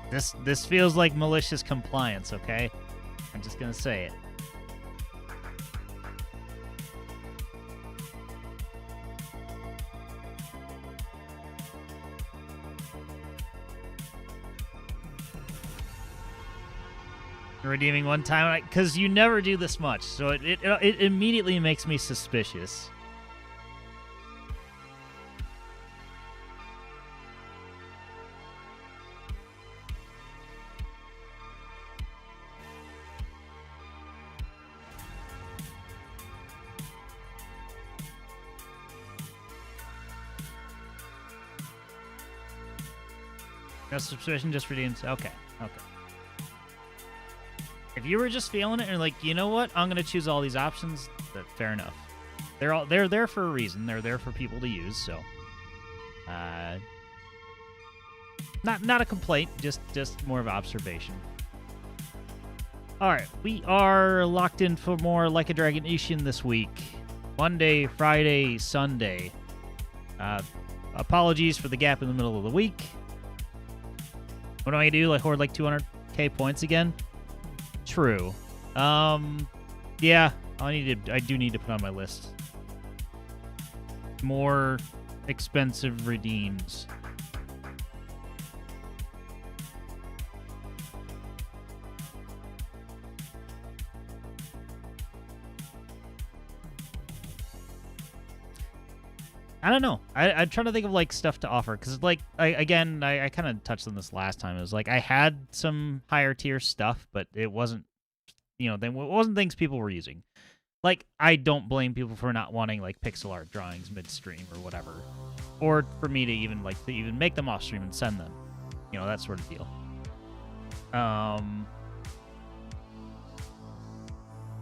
This feels like malicious compliance, okay? I'm just gonna say it. Redeeming one time, because you never do this much, so it immediately makes me suspicious. No suspicion, just redeems. Okay. If you were just feeling it and you're like, you know what, I'm gonna choose all these options, fair enough. They're there for a reason. They're there for people to use. So, not a complaint, just more of observation. All right, we are locked in for more Like a Dragon Ishin this week. Monday, Friday, Sunday. Apologies for the gap in the middle of the week. What do I do? Like hoard like 200k points again? True. Yeah, I do need to put on my list more expensive redeems. I don't know. I'm trying to think of like stuff to offer because like I kind of touched on this last time. It was like I had some higher tier stuff, but it wasn't, it wasn't things people were using. Like I don't blame people for not wanting like pixel art drawings midstream or whatever, or for me to even make them off stream and send them, that sort of deal. I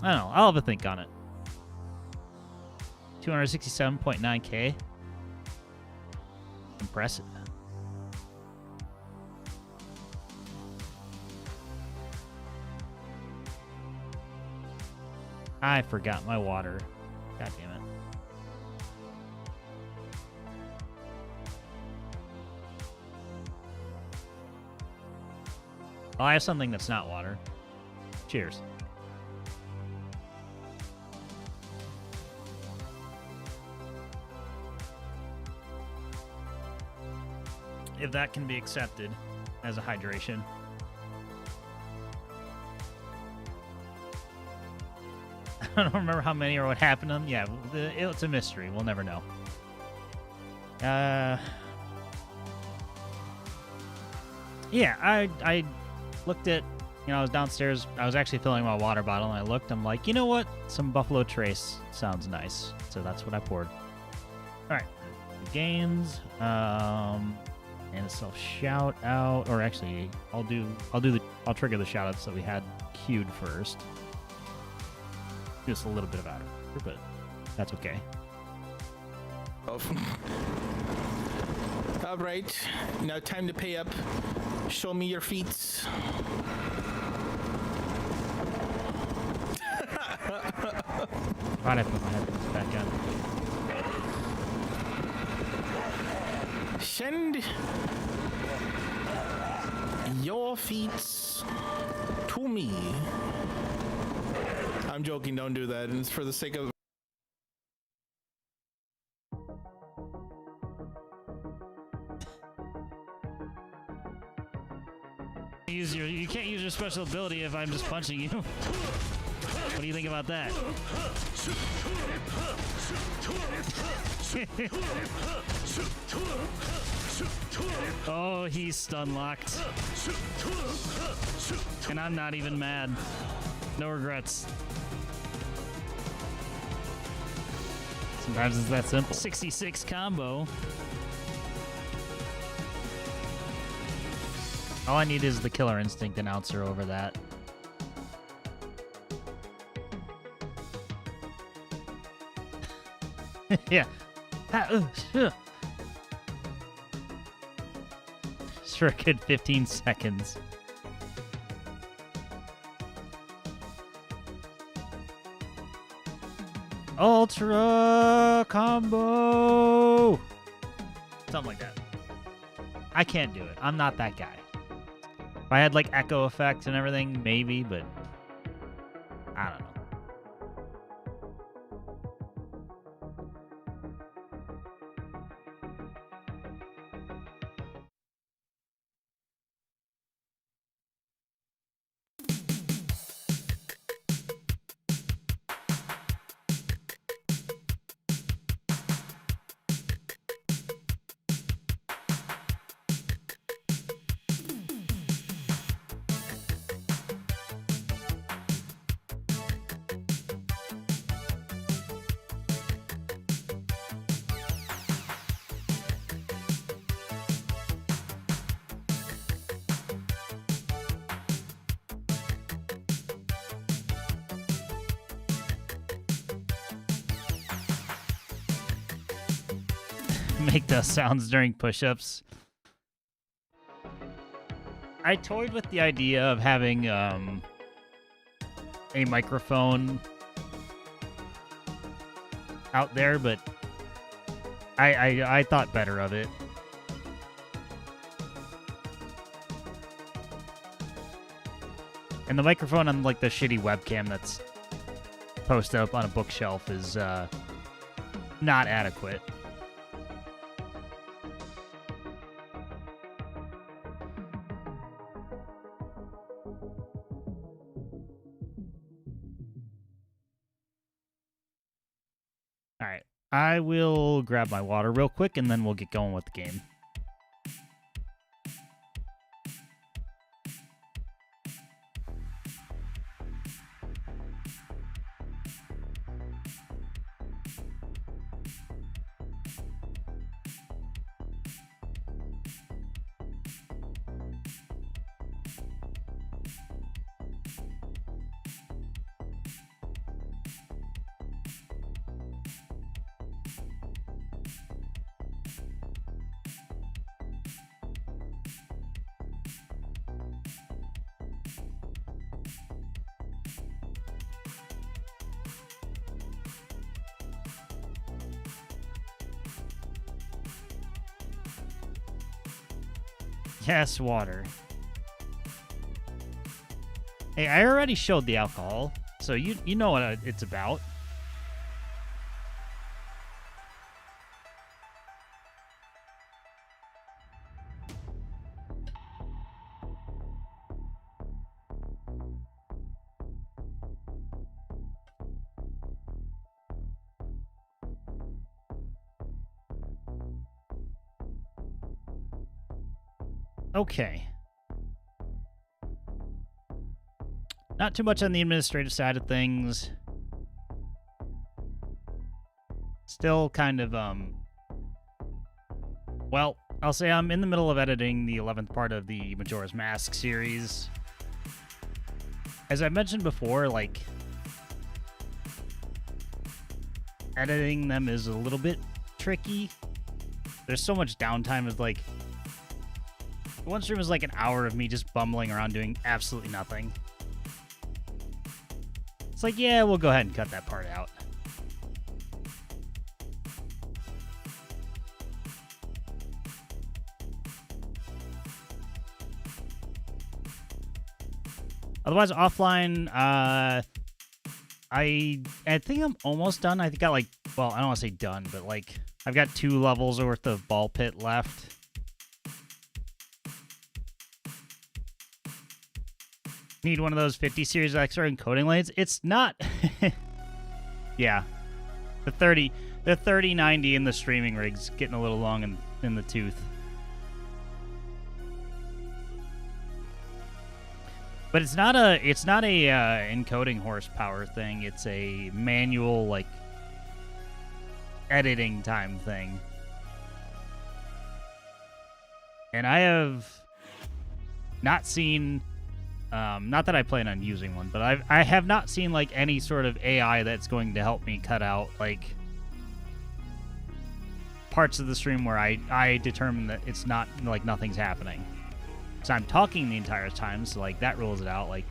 don't know. I'll have a think on it. 267.9k. Impressive. I forgot my water. God damn it. Oh, I have something that's not water. Cheers. If that can be accepted as a hydration. I don't remember how many or what happened to them. Yeah, it's a mystery. We'll never know. Yeah, I looked at, I was downstairs. I was actually filling my water bottle, and I looked. I'm like, you know what? Some Buffalo Trace sounds nice. So that's what I poured. All right. Games. And a self shout out, or actually, I'll trigger the shout outs that we had queued first. Just a little bit of out of order, but that's okay. Oh. All right, now time to pay up. Show me your feet. Why'd I put my headphones back on? Send your feet to me. I'm joking, don't do that. And it's for the sake of... You can't use your special ability if I'm just punching you. What do you think about that? Oh, he's stun locked. And I'm not even mad. No regrets. Sometimes it's that simple. 66 combo. All I need is the Killer Instinct announcer over that. Yeah. Just for a good 15 seconds. Ultra combo! Something like that. I can't do it. I'm not that guy. I had like echo effects and everything, maybe, but I don't know. Make those sounds during push-ups. I toyed with the idea of having a microphone out there, but I thought better of it. And the microphone on like the shitty webcam that's posted up on a bookshelf is not adequate. All right, I will grab my water real quick, and then we'll get going with the game. Yes, water. Hey, I already showed the alcohol, so you know what it's about. Okay. Not too much on the administrative side of things. Still kind of, well, I'll say I'm in the middle of editing the 11th part of the Majora's Mask series. As I mentioned before, like, editing them is a little bit tricky. There's so much downtime of, like, one stream is like an hour of me just bumbling around doing absolutely nothing. It's like, yeah, we'll go ahead and cut that part out. Otherwise, offline, I think I'm almost done. I think I like, well, I don't want to say done, but like, I've got 2 levels worth of ball pit left. Need one of those 50 series extra encoding lanes. It's not. Yeah, the 3090 in the streaming rig's getting a little long in the tooth. But it's not a encoding horsepower thing. It's a manual, like, editing time thing. And I have not seen, not that I plan on using one, but I have not seen, like, any sort of AI that's going to help me cut out, like, parts of the stream where I determine that it's not, like, nothing's happening. So I'm talking the entire time, so, like, that rules it out. Like,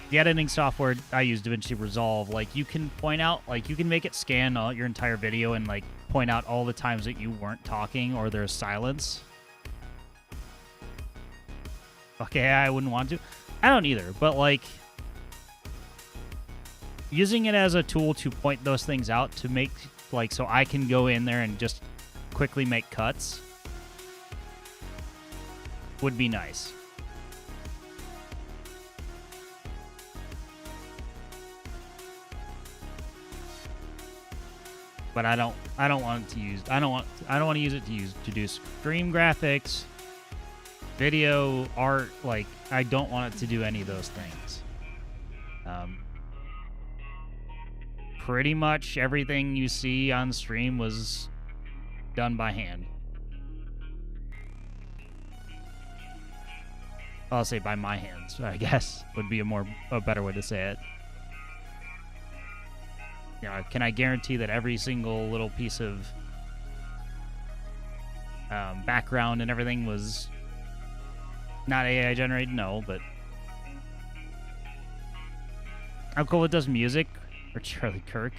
the editing software I use, DaVinci Resolve, like, you can point out, like, you can make it scan your entire video and, like, point out all the times that you weren't talking or there's silence. Okay, I wouldn't want to. I don't either, but like using it as a tool to point those things out to make like so I can go in there and just quickly make cuts would be nice. But I don't want to use I don't want to use it to do stream graphics, video, art. Like I don't want it to do any of those things. Pretty much everything you see on stream was done by hand. I'll say by my hands, I guess, would be a better way to say it. Yeah, can I guarantee that every single little piece of background and everything was not AI generated? No, but how cool it does music or Charlie Kirk.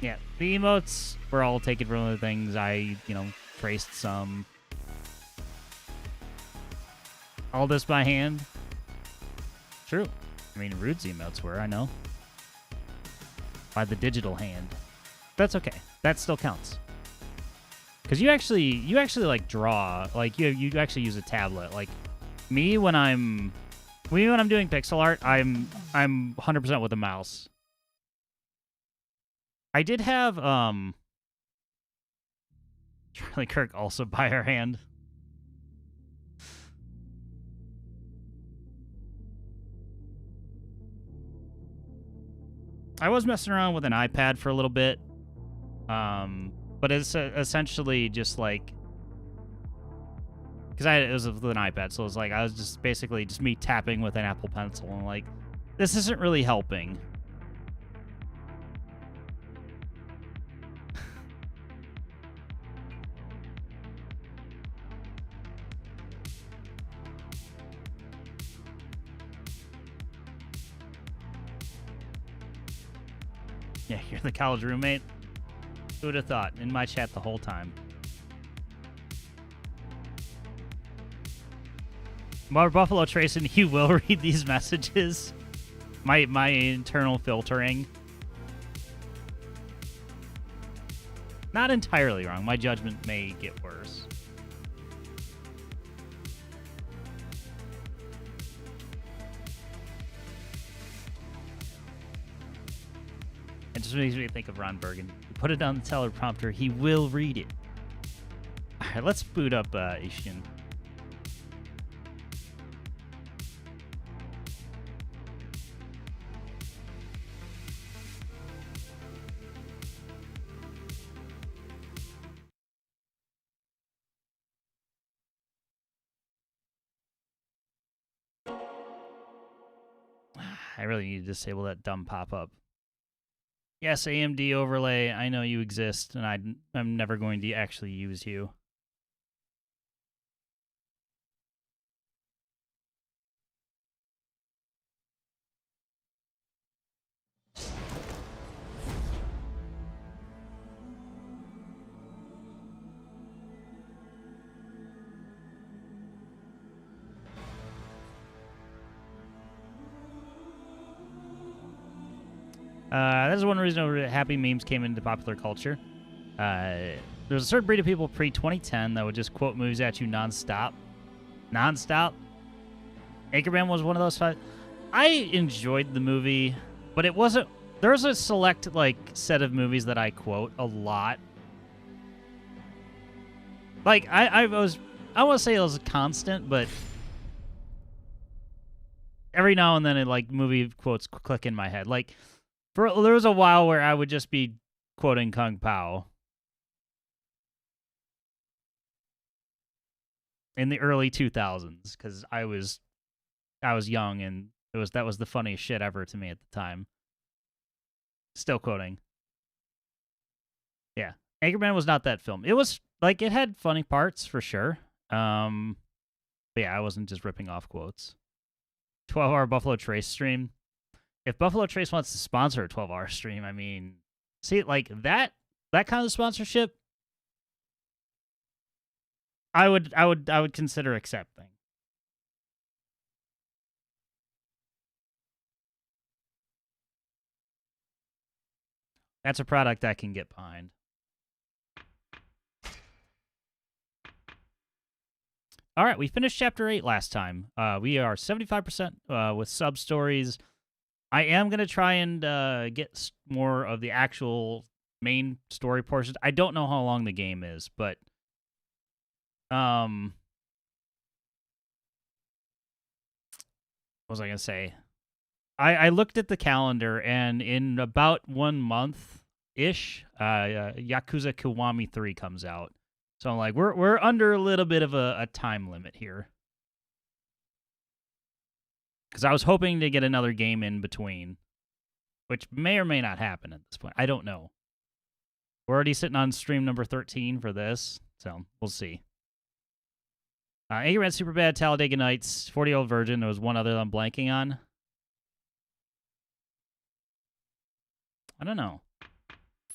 Yeah, the emotes were all taken from other things. I, traced some. All this by hand. True. I mean, Rude's emotes were, I know. By the digital hand. That's okay. That still counts. Because you actually like draw, like you actually use a tablet. Like me when I'm doing pixel art, I'm 100% with a mouse. I did have Charlie Kirk also by her hand. I was messing around with an iPad for a little bit, but it's essentially just like, because it was with an iPad, so it was like I was just basically just me tapping with an Apple Pencil, and like, this isn't really helping. Yeah, you're the college roommate. Who would have thought? In my chat the whole time. Mar Buffalo Tracing, you will read these messages. My internal filtering. Not entirely wrong. My judgment may get worse. It just makes me think of Ron Bergen. You put it on the teleprompter, he will read it. Alright, let's boot up Ishin. I really need to disable that dumb pop-up. Yes, AMD overlay, I know you exist, and I'm never going to actually use you. That's one reason happy memes came into popular culture. There's a certain breed of people pre-2010 that would just quote movies at you nonstop. Nonstop. Anchorman was one of those. I enjoyed the movie, but it wasn't. There's a select set of movies that I quote a lot. Like I want to say it was constant, but every now and then movie quotes click in my head. Like there was a while where I would just be quoting Kung Pao in the early 2000s because I was young and that was the funniest shit ever to me at the time. Still quoting. Yeah, Anchorman was not that film. It was it had funny parts for sure. But yeah, I wasn't just ripping off quotes. 12-hour Buffalo Trace stream. If Buffalo Trace wants to sponsor a 12-hour stream, I mean, see, that kind of sponsorship, I would consider accepting. That's a product I can get behind. All right, we finished chapter 8 last time. We are 75% with sub stories. I am going to try and get more of the actual main story portions. I don't know how long the game is, but what was I going to say? I looked at the calendar, and in about 1 month-ish, Yakuza Kiwami 3 comes out. So I'm like, we're under a little bit of a time limit here. Because I was hoping to get another game in between, which may or may not happen at this point. I don't know. We're already sitting on stream number 13 for this, so we'll see. Red Superbad, Talladega Nights, 40-Year-Old Virgin. There was one other that I'm blanking on. I don't know.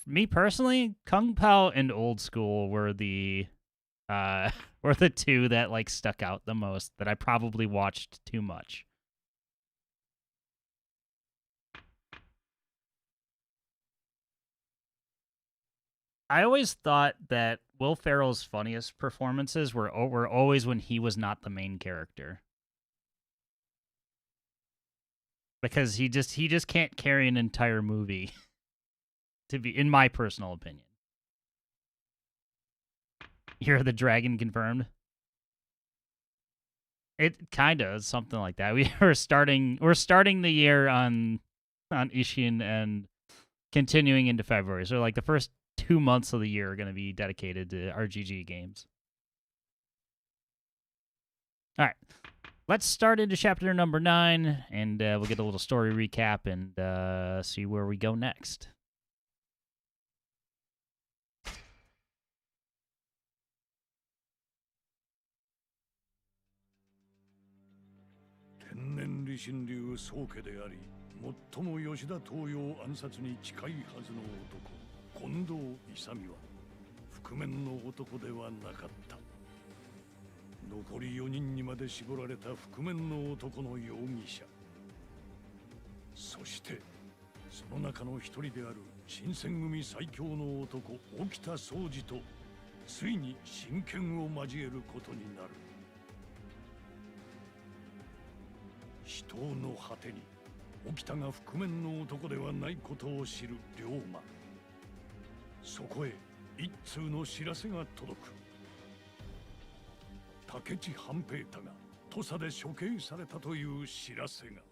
For me personally, Kung Pao and Old School were the two that like stuck out the most, that I probably watched too much. I always thought that Will Ferrell's funniest performances were always when he was not the main character. Because he just can't carry an entire movie. To be, in my personal opinion. You're the dragon confirmed. It kinda is something like that. We're starting the year on Ishin and continuing into February. So like the first 2 months of the year are going to be dedicated to RGG games. All right. Let's start into chapter number 9, and we'll get a little story recap and see where we go next. Tennen Rishin 流宗家であり、最も吉田東洋暗殺に近いはずの男、近藤勇は覆面の男ではなかった。残り4人にまで絞られた覆面の男の容疑者。そしてその中の一人である新選組最強の男、沖田総司とついに真剣を交えることになる。死闘の果てに沖田が覆面の男ではないことを知る龍馬。そこへ一通の知らせが届く。武智半平太が土佐で処刑されたという知らせが。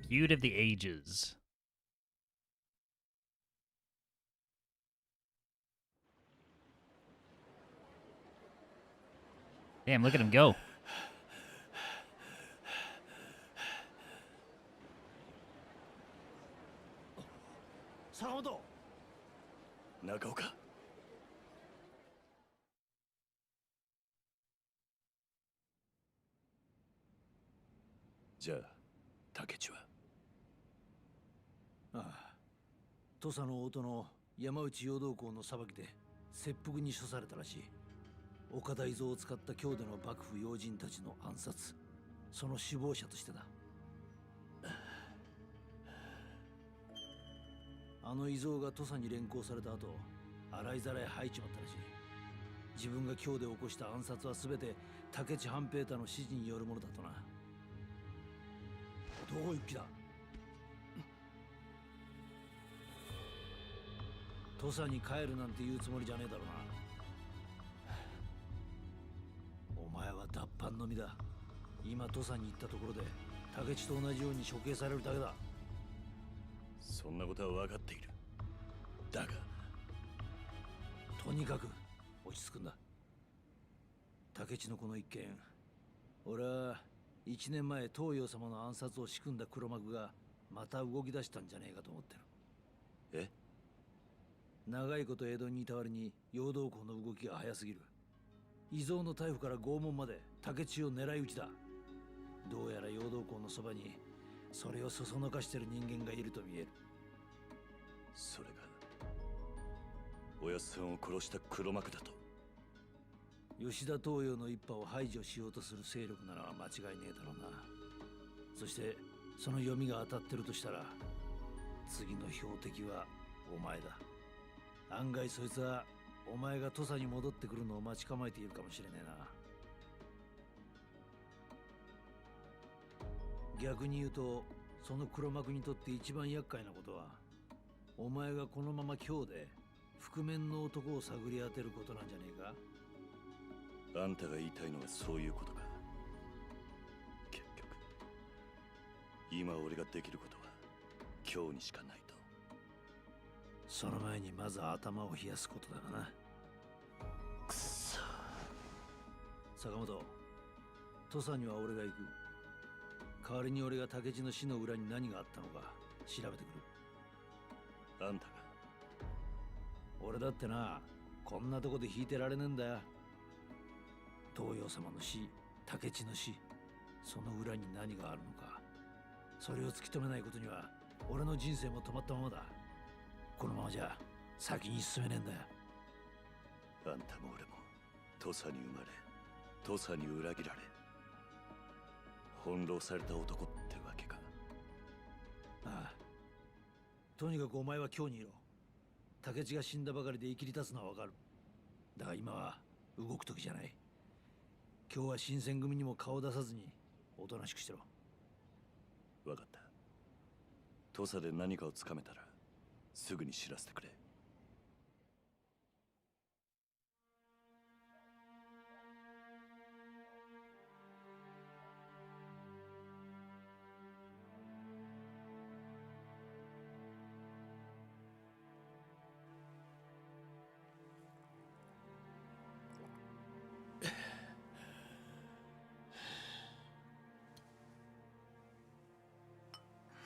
Feud of the Ages. Damn, look at him go. Sakamoto! Nagaoka. じゃあ、武智はああ、土佐の大の山内陽道公の裁きで切腹に処されたらしい。岡田伊蔵を使った京での幕府要人たちの暗殺、その首謀者としてだ。あの伊蔵が土佐に連行された後、洗いざらい吐いちまったらしい。自分が京で起こした暗殺は全て武智半平太の指示によるものだとな。どこ行く気だ。土佐に帰るなんて言うつもりじゃねえだろうな。お前は脱藩の身だ。今土佐に行ったところで武智と同じように処刑されるだけだ。そんなことは分かっている。だがとにかく落ち着くんだ。武智のこの一件、俺は1年前東洋様の暗殺を仕組んだ黒幕がまた動き出したんじゃねえかと思ってる。え？長いこと江戸にいた割に陽道公の動きが早すぎる。伊蔵の逮捕から拷問まで武智を狙い撃ちだ。どうやら陽道公のそばにそれをそそのかしてる人間がいると見える。それがおやっさんを殺した黒幕だと。吉田東洋の一派を排除しようとする勢力なら間違いねえだろうな。そしてその読みが当たってるとしたら、次の標的はお前だ。案外そいつはお前が土佐に戻ってくるのを待ち構えているかもしれねえな。逆に言うと、その黒幕にとって一番厄介なことは、お前がこのまま今日で覆面の男を探り当てることなんじゃねえか。あんたが言いたいのはそういうことか。結局今俺ができることは今日にしかないと。その前にまず頭を冷やすことだな。くそ。坂本、土佐には俺が行く。代わりに俺が竹地の死の裏に何があったのか調べてくる。あんたが。俺だってな、こんなとこで引いてられねえんだよ。東洋様の死、竹地の死、その裏に何があるのか、それを突き止めないことには俺の人生も止まったままだ。このままじゃ先に進めねえんだよ。あんたも俺も土佐に生まれ、土佐に裏切られ、翻弄された男ってわけか。ああ、とにかくお前は今日にいろ。竹地が死んだばかりで生きり立つのはわかる。だが今は動く時じゃない。今日は新選組にも顔を出さずにおとなしくしてろ。わかった。土佐で何かをつかめたらすぐに知らせてくれ。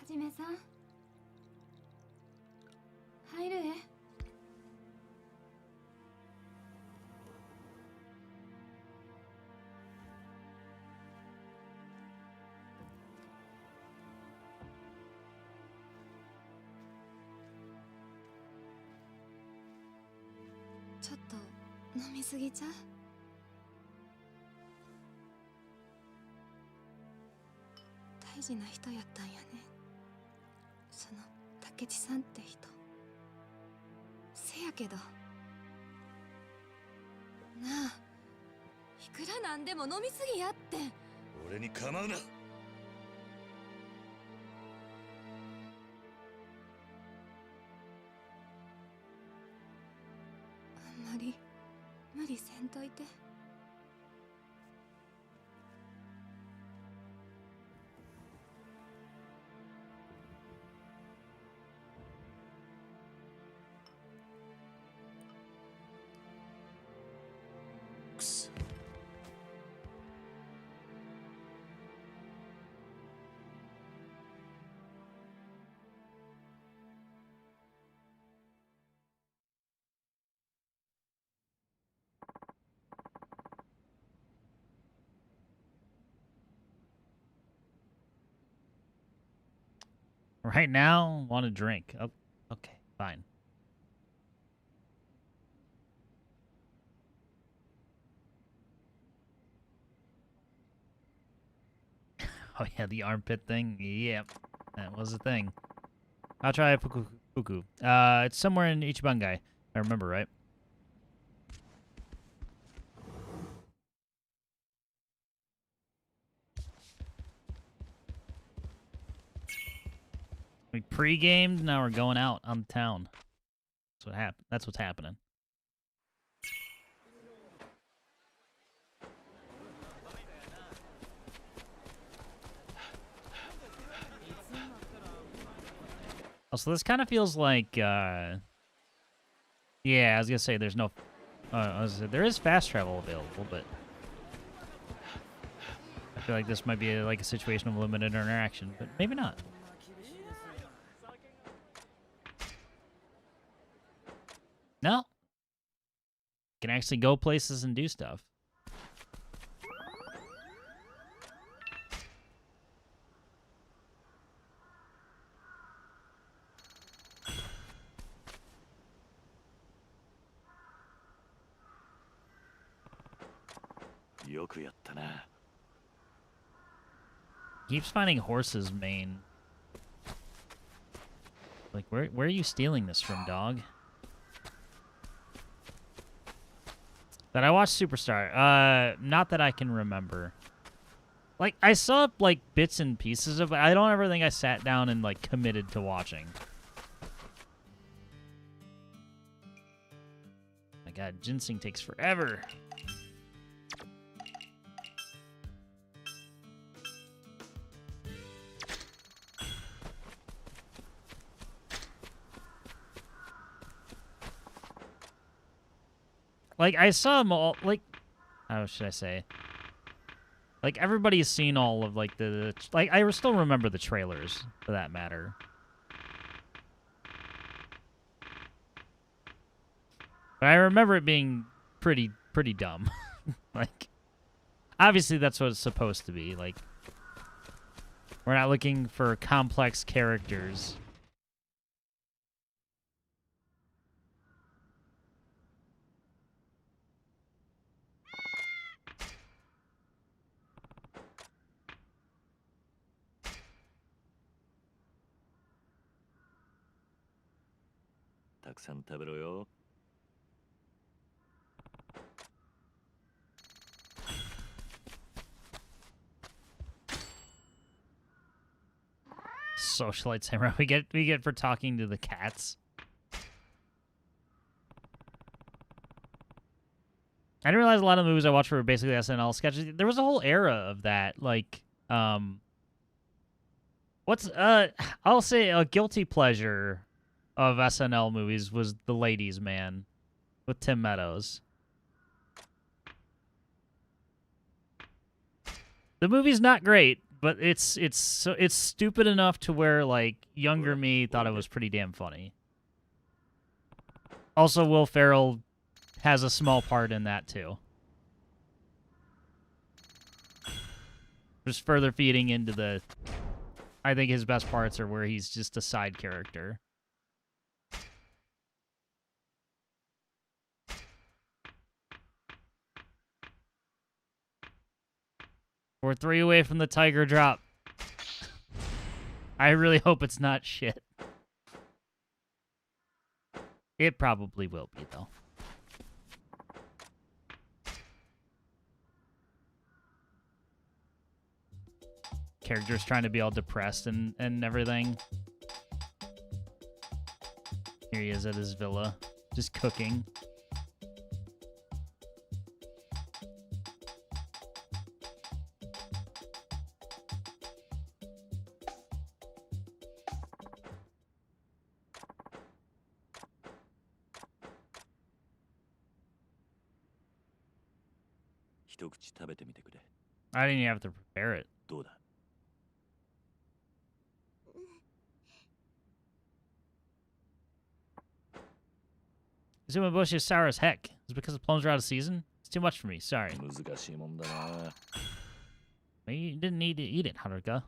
はじめさん、入るえ。ちょっと飲みすぎちゃう？大事な人やったんやね、その竹地さんって人。せやけどなあ、いくらなんでも飲みすぎやって。俺に構うな。あんまり無理せんといて。くそ。Right now, want a drink. Oh, okay, fine. Oh yeah, the armpit thing. Yep, that was a thing. I'll try Fuku. It's somewhere in Ichibangai. I remember, right? We pre-gamed, now we're going out on the town. That's what happened. That's what's happening. Also, this kind of feels like, yeah, I was gonna say there's no, there is fast travel available, but I feel like this might be like a situation of limited interaction, but maybe not. No. Can actually go places and do stuff. よくやったな。 Keeps finding horses' mane. Like, where are you stealing this from, dog? That I watched Superstar. Not that I can remember. Like, I saw, like, bits and pieces of it. I don't ever think I sat down and, like, committed to watching. My god, ginseng takes forever. Like, I saw them all, like, how should I say? Like, everybody's seen all of, like, like, I still remember the trailers, for that matter. But I remember it being pretty dumb. Like, obviously that's what it's supposed to be. Like, we're not looking for complex characters. Socialite samurai we get for talking to the cats. I didn't realize a lot of the movies I watched were basically SNL sketches. There was a whole era of that. Like, I'll say a guilty pleasure of SNL movies was The Ladies' Man with Tim Meadows. The movie's not great, but it's stupid enough to where, like, younger me thought it was pretty damn funny. Also, Will Ferrell has a small part in that too. Just further feeding into the, I think his best parts are where he's just a side character. We're 3 away from the tiger drop. I really hope it's not shit. It probably will be, though. Characters trying to be all depressed and everything. Here he is at his villa, just cooking. I didn't even have to prepare it. Zumabushi is sour as heck. Is it because the plums are out of season? It's too much for me. Sorry. You didn't need to eat it, Haruka.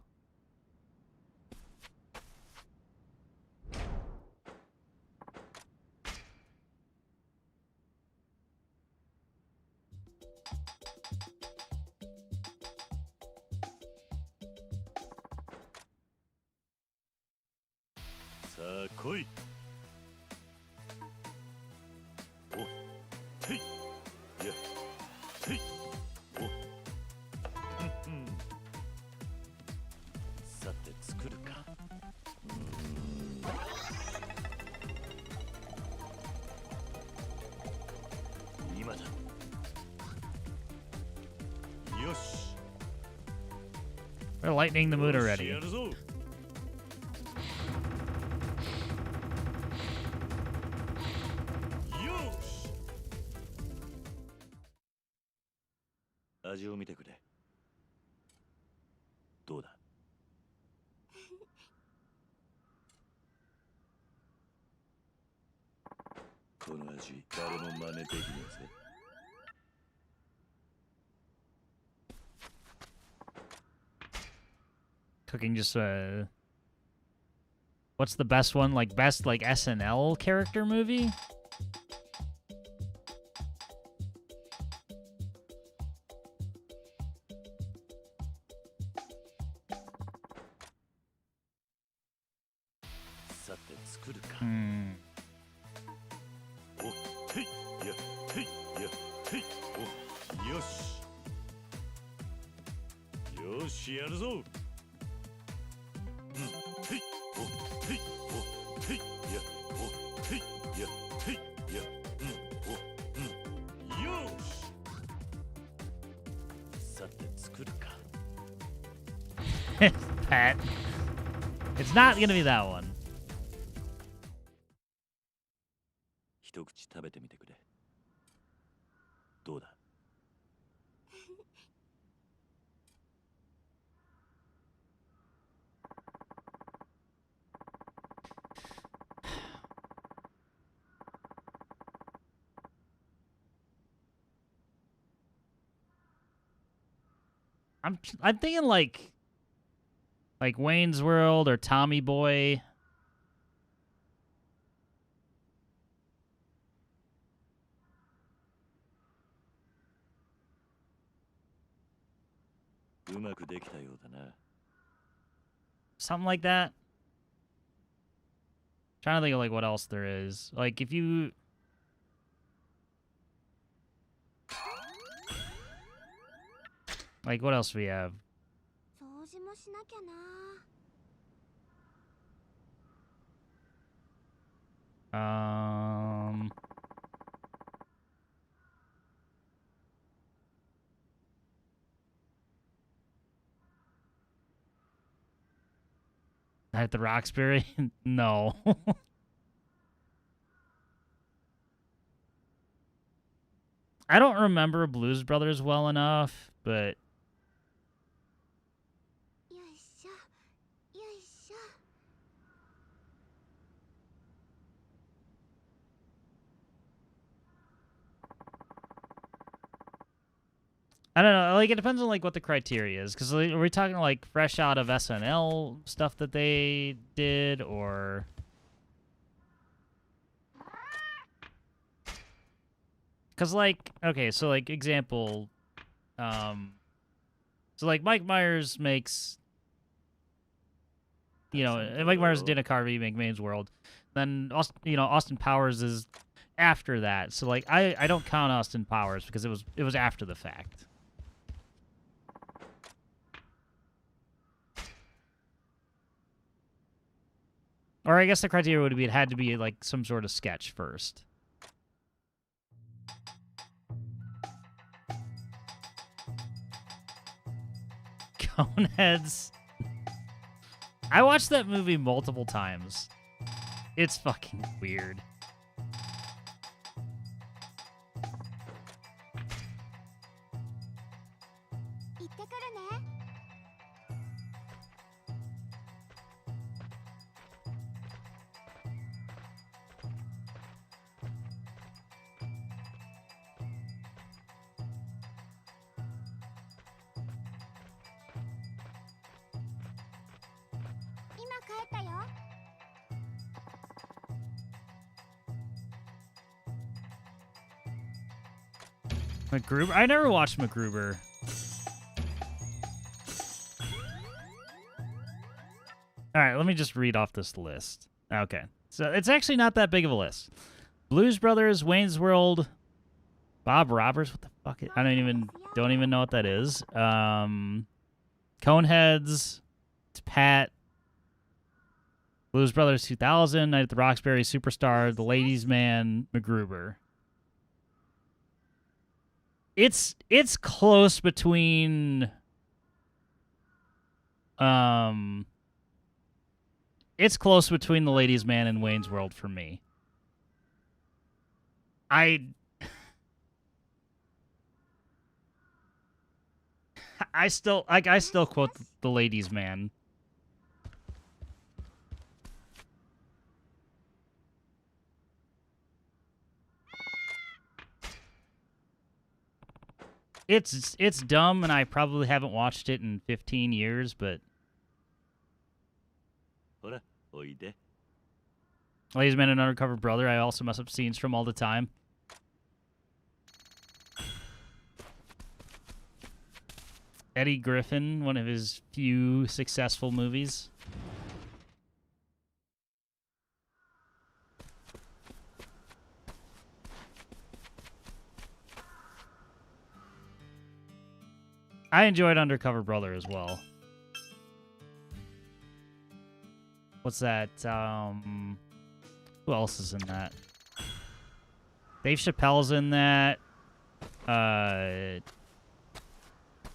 We're lightening the mood already. Cooking just what's the best one? Like best like SNL character movie? 作るか。 Hmm. おていやていやていおよしよしやるぞ。うんていおていおていやおていやていやうんおうんよしさて作るか。 Pat. It's not gonna be that one. 一口食べてみてくれ。どうだ。 I'm thinking like Wayne's World or Tommy Boy. うまくできたようだな。 Something like that. Trying to think of like what else there is. Like if you like what else do we have? 掃除もしなきゃな。 Night at the Roxbury? No. I don't remember Blues Brothers well enough, but よいしょよいしょ。 I don't know. Like it depends on like what the criteria is, because like, are we talking like fresh out of SNL stuff that they did, or because like okay, so like example, so like Mike Myers makes, you know, Mike Myers did a Carvey make Wayne's World, then Austin Powers is after that, so like I don't count Austin Powers because it was after the fact. Or I guess the criteria would be it had to be like some sort of sketch first. Coneheads. I watched that movie multiple times. It's fucking weird. MacGruber? I never watched MacGruber. Alright, let me just read off this list. Okay. So it's actually not that big of a list. Blues Brothers, Wayne's World, Bob Roberts, what the fuck? I don't even know what that is. Coneheads, it's Pat, Blues Brothers 2000, Night at the Roxbury, Superstar, The Ladies Man, MacGruber. It's close between it's close between The Ladies Man and Wayne's World for me. I still quote The Ladies Man. It's dumb, and I probably haven't watched it in 15 years, but Ladies Man and Undercover Brother, I also mess up scenes from all the time. Eddie Griffin, one of his few successful movies. I enjoyed Undercover Brother as well. What's that? Who else is in that? Dave Chappelle's in that.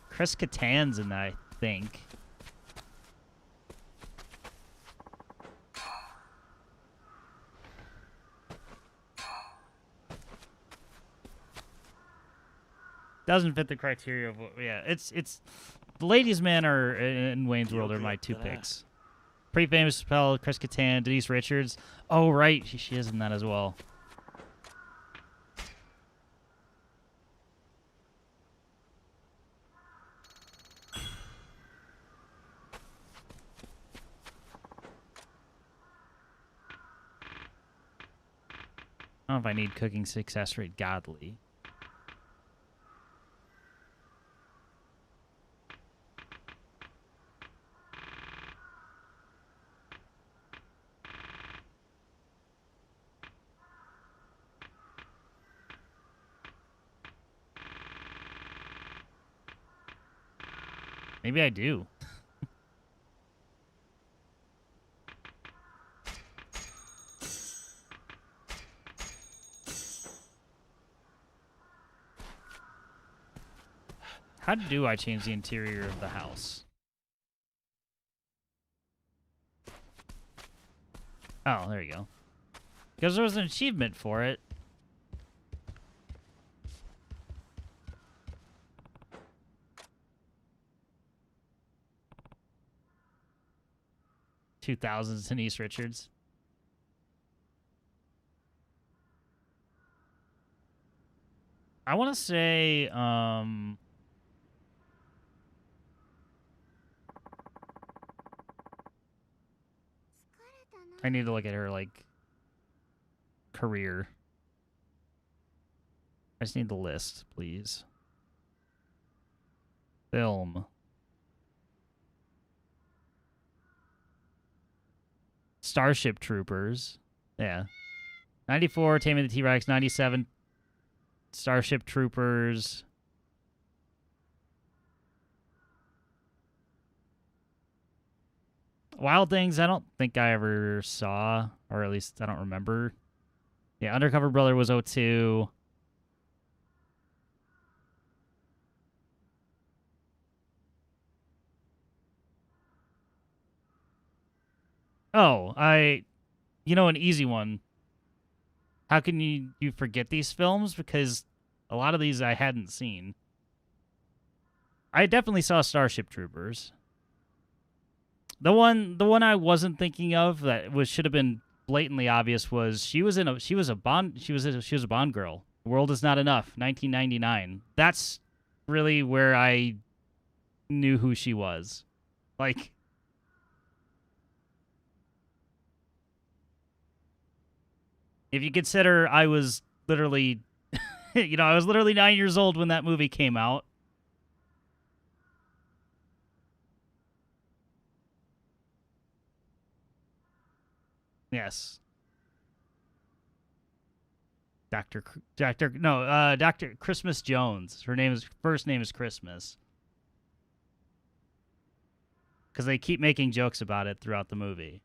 Chris Kattan's in that, I think. Doesn't fit the criteria of yeah. It's the Ladies' Man are in Wayne's World are my two picks. Pretty famous Chappelle, Chris Kattan, Denise Richards. Oh right, she is in that as well. I don't know if I need cooking success rate godly. Maybe I do. How do I change the interior of the house? Oh, there you go. Because there was an achievement for it. $2,000 Denise Richards. I want to say, I need to look at her, like, career. I just need the list, please. Film. Starship Troopers. Yeah. 94, Taming the T-Rex. 97, Starship Troopers. Wild Things, I don't think I ever saw, or at least I don't remember. Yeah, Undercover Brother was 02. Oh, you know, an easy one. How can you forget these films? Because a lot of these I hadn't seen. I definitely saw Starship Troopers. The one I wasn't thinking of that should have been blatantly obvious was she was a Bond girl. The World Is Not Enough, 1999. That's really where I knew who she was. Like, if you consider I was literally, I was literally 9 years old when that movie came out. Yes. Dr. Christmas Jones. First name is Christmas. Because they keep making jokes about it throughout the movie.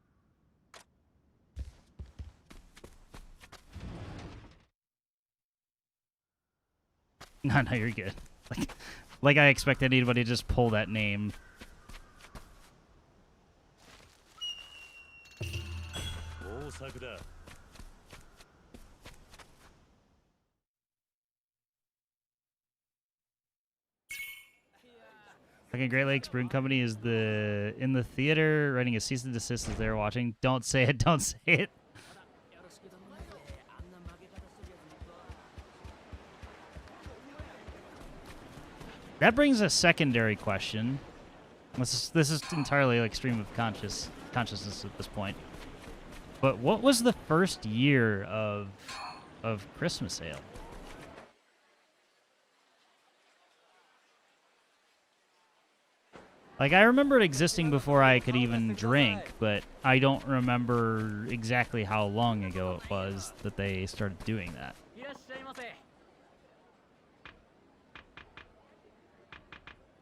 No, you're good. Like I expect anybody to just pull that name. Fucking Great Lakes Brewing Company is in the theater writing a cease and desist as they're watching. Don't say it. Don't say it. That brings a secondary question. This is entirely like stream of consciousness at this point. But what was the first year of Christmas ale? Like, I remember it existing before I could even drink, but I don't remember exactly how long ago it was that they started doing that.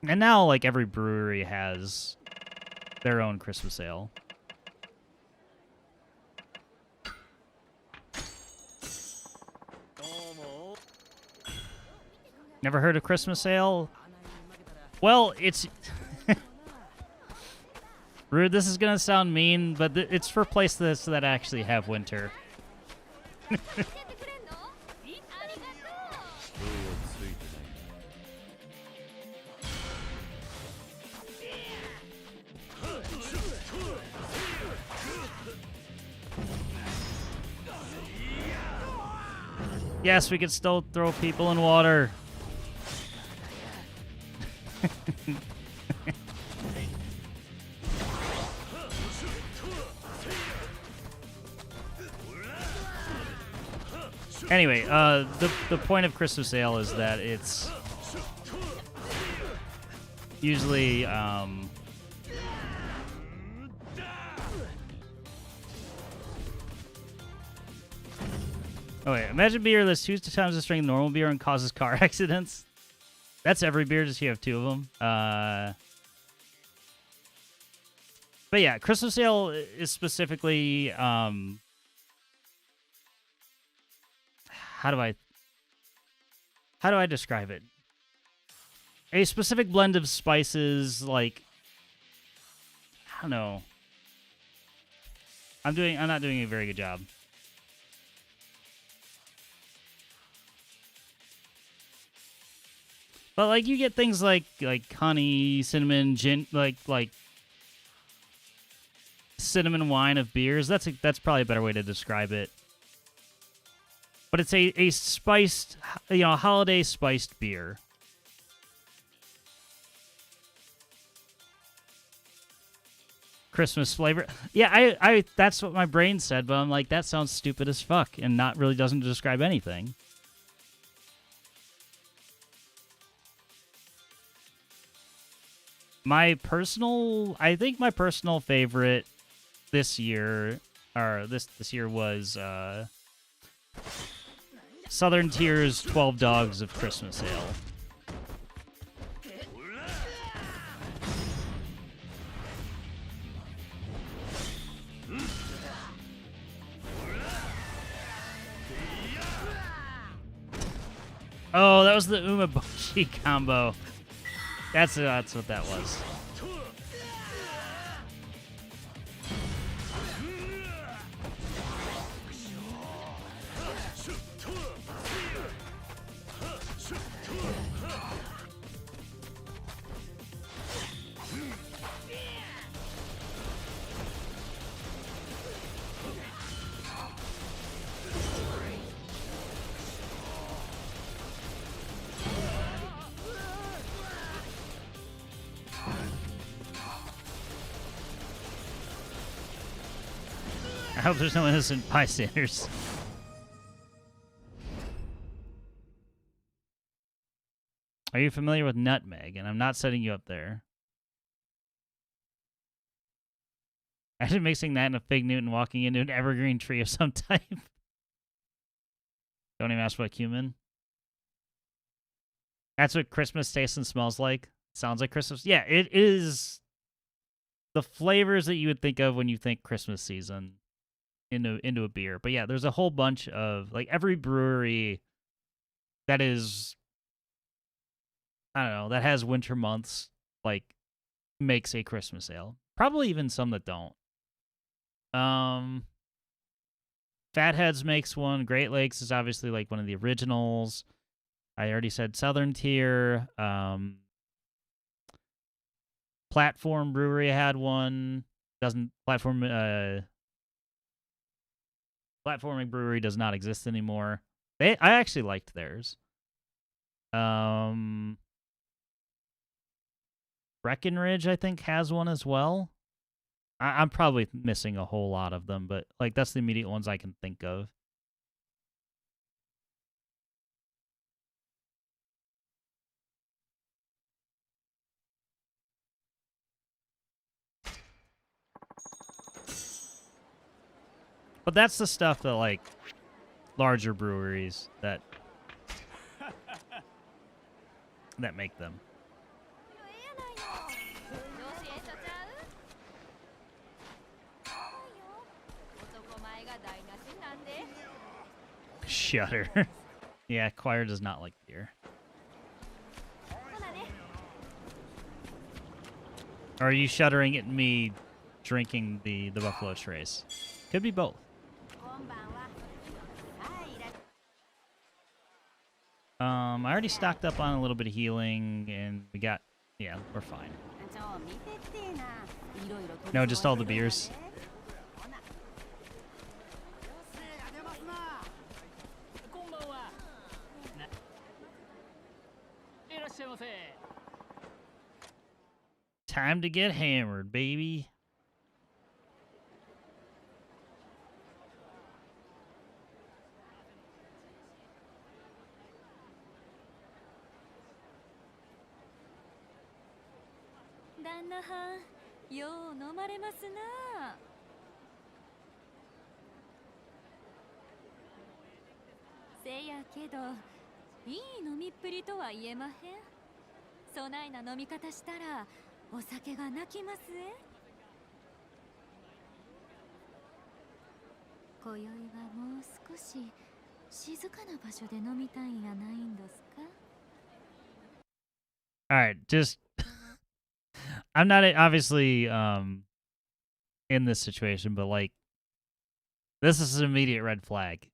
And now, like, every brewery has their own Christmas ale. Never heard of Christmas ale? Well, it's... Rude, this is gonna sound mean, but it's for places that actually have winter. Yes, we can still throw people in water. Anyway, the point of Christmas ale is that it's usually oh wait, imagine beer that's 2 times the strength of normal beer and causes car accidents. That's every beer, just you have 2 of them. But yeah, Christmas ale is specifically how do I describe it? A specific blend of spices, like, I don't know. I'm not doing a very good job. But like you get things like honey, cinnamon, gin, like cinnamon wine of beers. That's probably a better way to describe it. But it's a spiced, holiday spiced beer. Christmas flavor. Yeah, I that's what my brain said, but I'm like, that sounds stupid as fuck and not really doesn't describe anything. I think my personal favorite this year, or this year was Southern Tier's 12 Dogs of Christmas Ale. Oh, that was the Umeboshi combo. That's what that was. I hope there's no innocent bystanders. Are you familiar with nutmeg? And I'm not setting you up there. Imagine mixing that in a fig newt and walking into an evergreen tree of some type. Don't even ask what cumin. That's what Christmas tastes and smells like. Sounds like Christmas. Yeah, it is the flavors that you would think of when you think Christmas season into a beer. But yeah, there's a whole bunch of, like, every brewery that is, I don't know, that has winter months, like, makes a Christmas ale. Probably even some that don't. Fatheads makes one. Great Lakes is obviously like one of the originals. I already said Southern Tier. Platform Brewery had one. Platforming Brewery does not exist anymore. I actually liked theirs. Breckenridge, I think, has one as well. I'm probably missing a whole lot of them, but like that's the immediate ones I can think of. But that's the stuff that, like, larger breweries that make them. Shudder. Yeah, choir does not like beer. Or are you shuddering at me drinking the Buffalo Trace? Could be both. I already stocked up on a little bit of healing, and we got... Yeah, we're fine. No, just all the beers. Time to get hammered, baby. All right, just I'm not obviously in this situation, but like this is an immediate red flag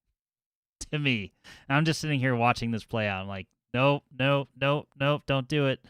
to me. And I'm just sitting here watching this play out. I'm like, nope, nope, nope, nope, don't do it.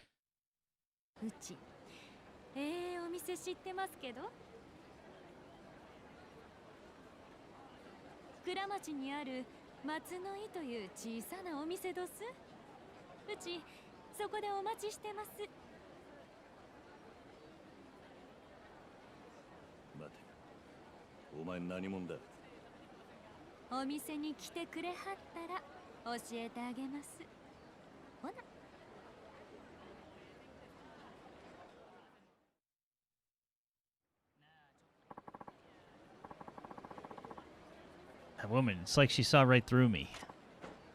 That woman, it's like she saw right through me.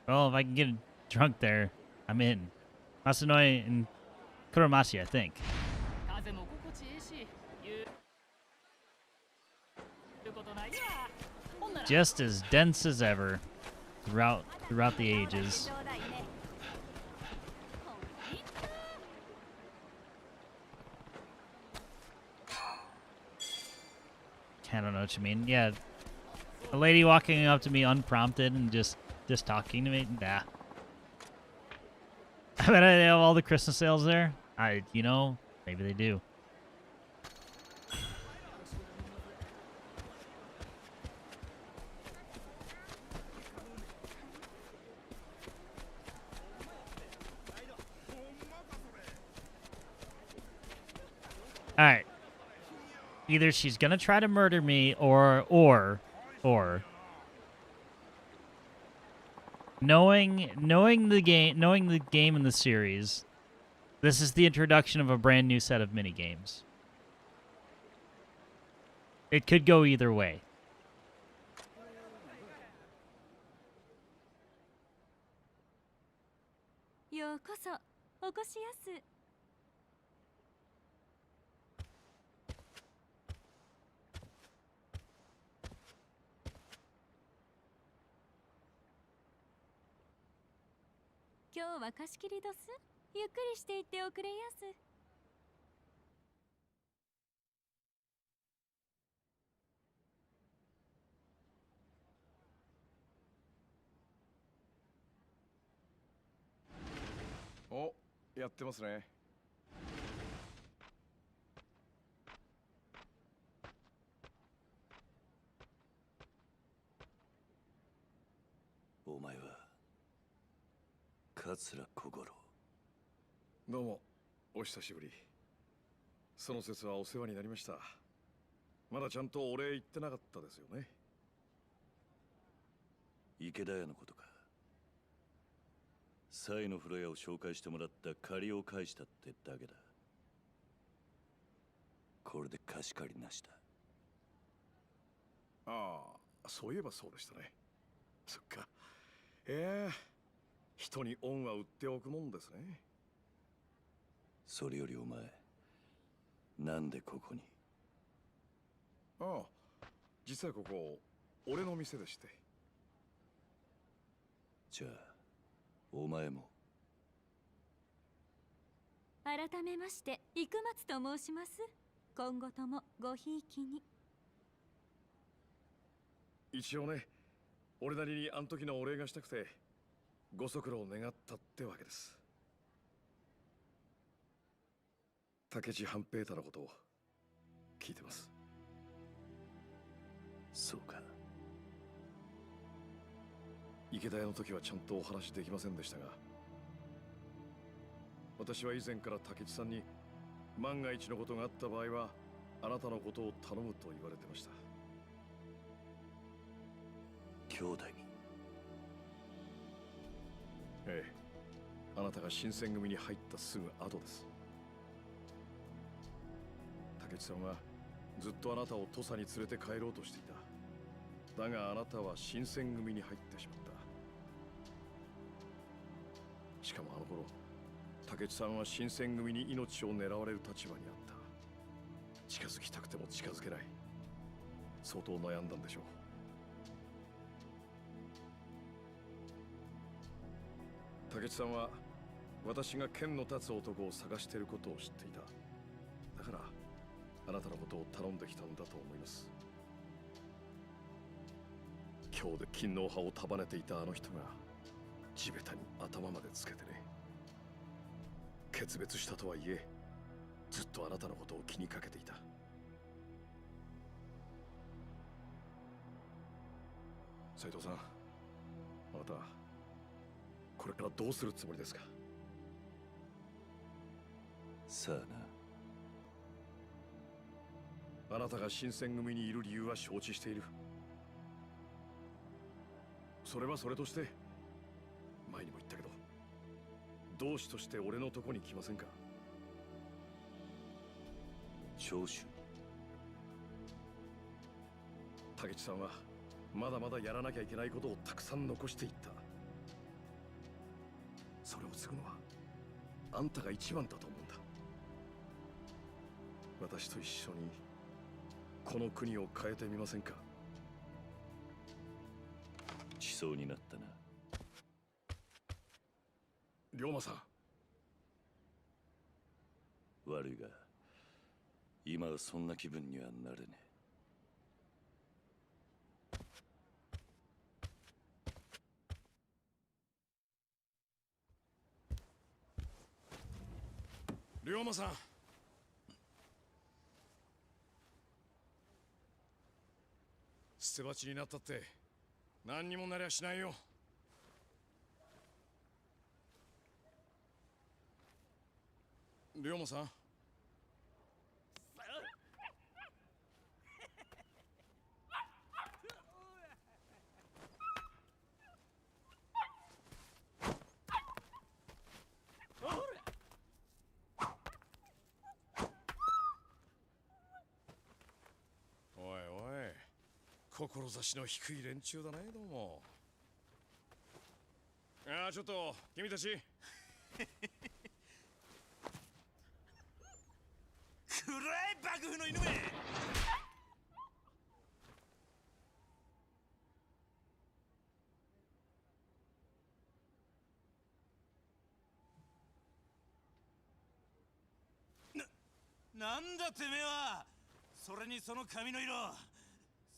Well, if I can get drunk there, I'm in. Masanoi and Kuramashi, I think. Just as dense as ever throughout the ages. I don't know what you mean. Yeah, a lady walking up to me unprompted and just talking to me. Nah. I bet they have all the Christmas sales there. Maybe they do. All right. Either she's gonna try to murder me, or knowing the game in the series, this is the introduction of a brand new set of mini games. It could go either way. Oh, やってますね。お前は桂小五郎。どうも、お久しぶり。その節はお世話になりました。まだちゃんとお礼言ってなかったですよね。池田屋のことか。サイの風呂屋を紹介してもらった借りを返したってだけだ。これで貸し借りなしだ。ああ、そういえばそうでしたね。そっか。人に恩は売っておくもんですね。それよりお前、なんでここに？ああ、実はここ、俺の店でして。じゃあお前も。改めまして生松と申します。今後ともごひいきに。一応ね、俺なりにあの時のお礼がしたくてご足労願ったってわけです。竹地半平太のことを聞いてます。そうか。池田屋の時はちゃんとお話できませんでしたが、私は以前から竹地さんに万が一のことがあった場合はあなたのことを頼むと言われてました。兄弟に。ええ、あなたが新選組に入ったすぐ後です。竹地さんはずっとあなたを土佐に連れて帰ろうとしていた。だがあなたは新選組に入ってしまった。しかもあの頃竹地さんは新選組に命を狙われる立場にあった。近づきたくても近づけない。相当悩んだんでしょう。竹地さんは私が剣の立つ男を探していることを知っていた。だからあなたのことを頼んできたんだと思います。今日で勤皇派を束ねていたあの人が地べたに頭までつけてね。決別したとはいえずっとあなたのことを気にかけていた。斉藤さん、あなたこれからどうするつもりですか？さあな。あなたが新選組にいる理由は承知している。それはそれとして、前にも言ったけど同志として俺のとこに来ませんか？長州。竹地さんはまだまだやらなきゃいけないことをたくさん残していった。それを継ぐのはあんたが一番だと思うんだ。私と一緒にこの国を変えてみませんか？しそうになったな。龍馬さん。悪いが今はそんな気分にはなれねえ。龍馬さん。捨て鉢になったって何にもなりゃしないよ。龍馬さん。おいおい、志の低い連中だね。どうも。ああ、ちょっと君たち。暗い幕府の犬め。なんだてめえは。それにその髪の色。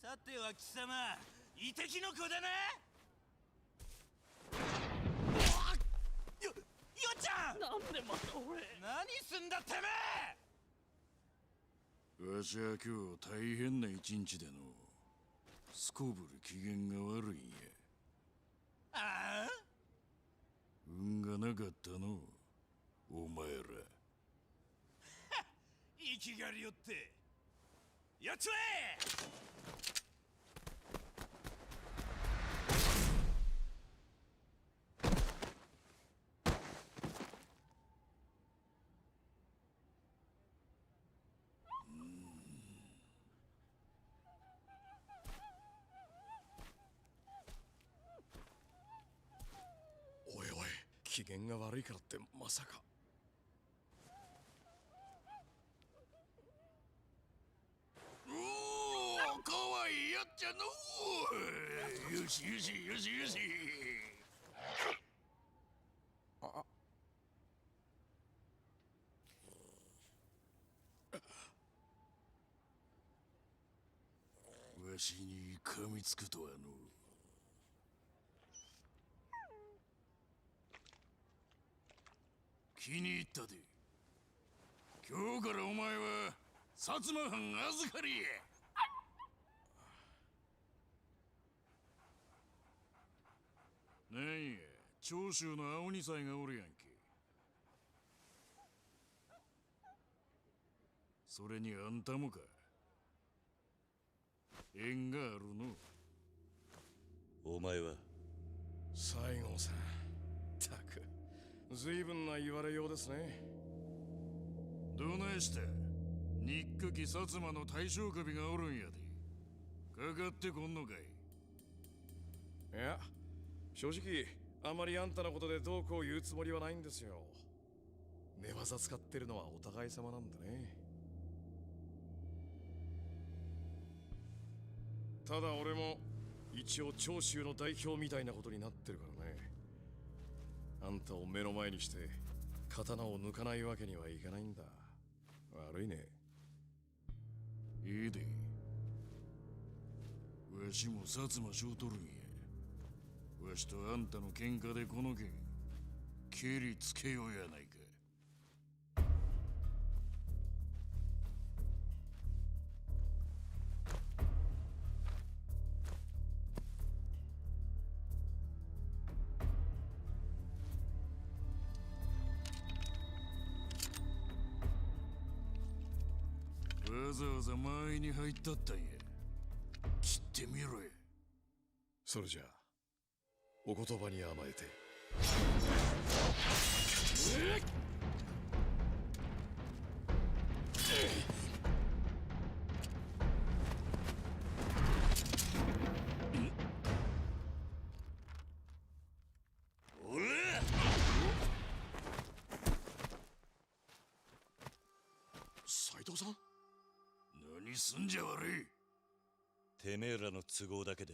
さては貴様遺跡の子だな。よっちゃん。なんでまた俺。何すんだてめえ。わしは今日大変な一日での。すこぶる機嫌が悪いんや。ああ、運がなかったの、お前ら。生きがりよってやっちまえ。おいおい、機嫌が悪いからってまさか。おお、かわいいやっちゃの。よしよしよしよし。わしに噛みつくとはの。気に入ったで。今日からお前は薩摩藩預かりや。なんや、長州の青二歳がおるやんけ。それにあんたもか。縁があるの。お前は西郷さん、たく随分な言われようですね。どないした。憎き薩摩の大将首がおるんやで。かかってこんのかい。いや、正直あまりあんたのことでどうこう言うつもりはないんですよ。寝技使ってるのはお互い様なんでね。ただ俺も一応長州の代表みたいなことになってるからね。あんたを目の前にして刀を抜かないわけにはいかないんだ。悪いね。いいで。わしも薩摩しょうとるんや。わしとあんたの喧嘩でこの件蹴りつけようやないか。わざわざ前に入ったったんや。切ってみろや。それじゃあお言葉に甘えて。おら！斉藤さん？何すんじゃ悪い。てめえらの都合だけで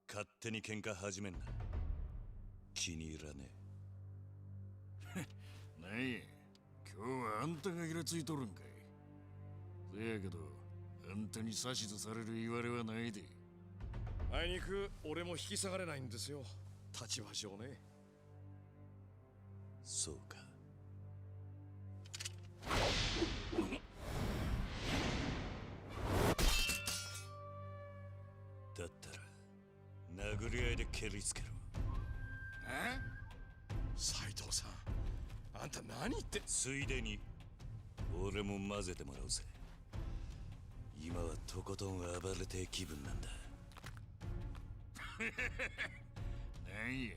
勝手に喧嘩始めんな。気に入らねえ。なんや、今日はあんたがイラついとるんかい。せやけど、あんたに指図される言われはないで。あいにく俺も引き下がれないんですよ、立場上ね。そうか。だったら殴り合いで蹴りつけろ。え？斉藤さん、あんた何言って。ついでに俺も混ぜてもらうぜ。今はとことん暴れて気分なんだ。なんや、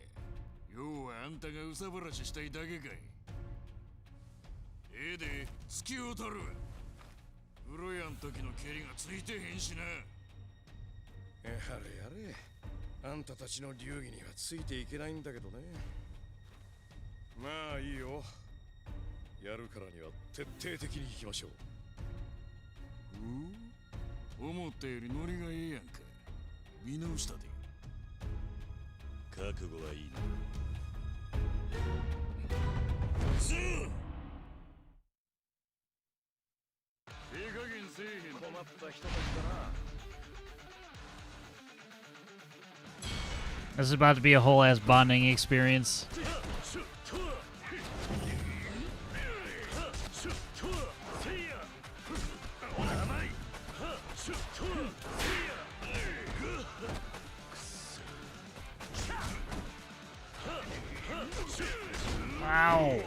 要はあんたがうさばらししたいだけかい。ええで、隙を取るわ。風呂屋ん時の蹴りがついてへんしな。やれやれ、あんたたちの流儀にはついていけないんだけどね。まあいいよ、やるからには徹底的にいきましょう。思ったよりノリがええやんか。見直したで。覚悟はいいな。ズー！ええ加減せえへん。困った人たちだな。This is about to be a whole ass bonding experience. Wow.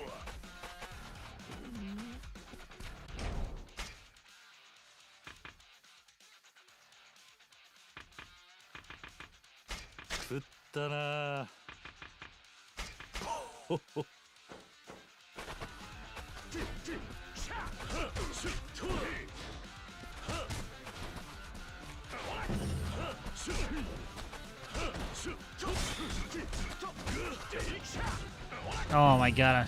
Oh my god, I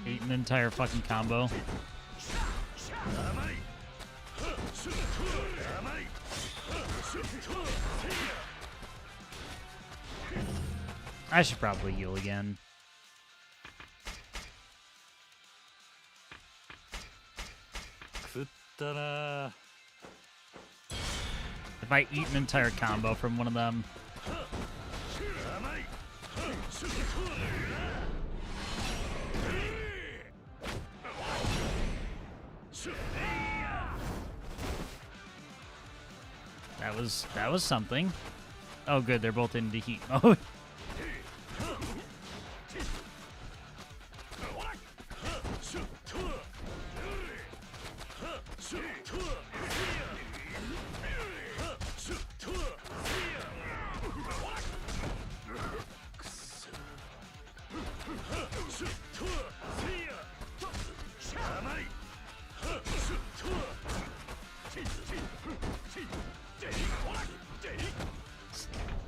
ate an entire fucking combo. I should probably heal again. If I eat an entire combo from one of them. That was something. Oh good, they're both into heat mode.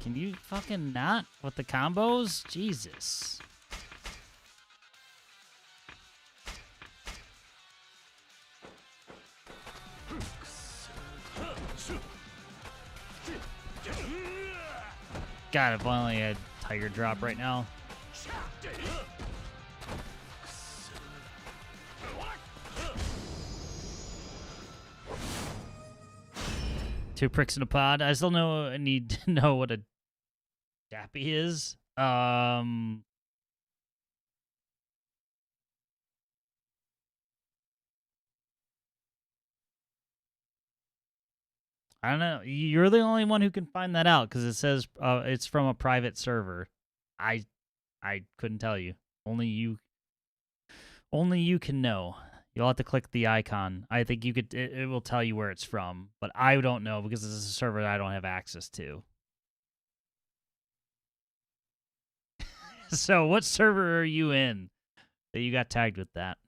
Can you fucking not with the combos? Jesus. God, if only I had Tiger Drop right now. Two pricks in a pod. I still need to know what a Dappy is. I don't know. You're the only one who can find that out because it says it's from a private server. I couldn't tell you. Only you can know. You'll have to click the icon. I think you could. It will tell you where it's from, but I don't know because this is a server that I don't have access to. So, what server are you in that you got tagged with that?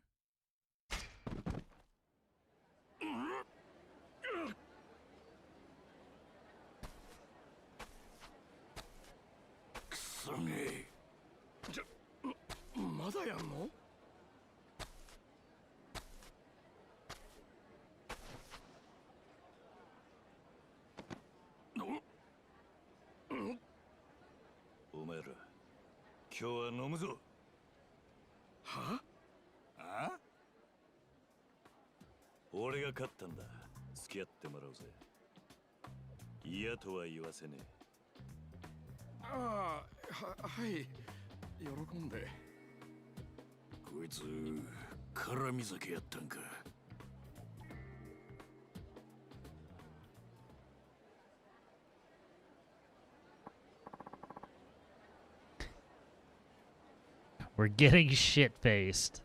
We're getting shit-faced.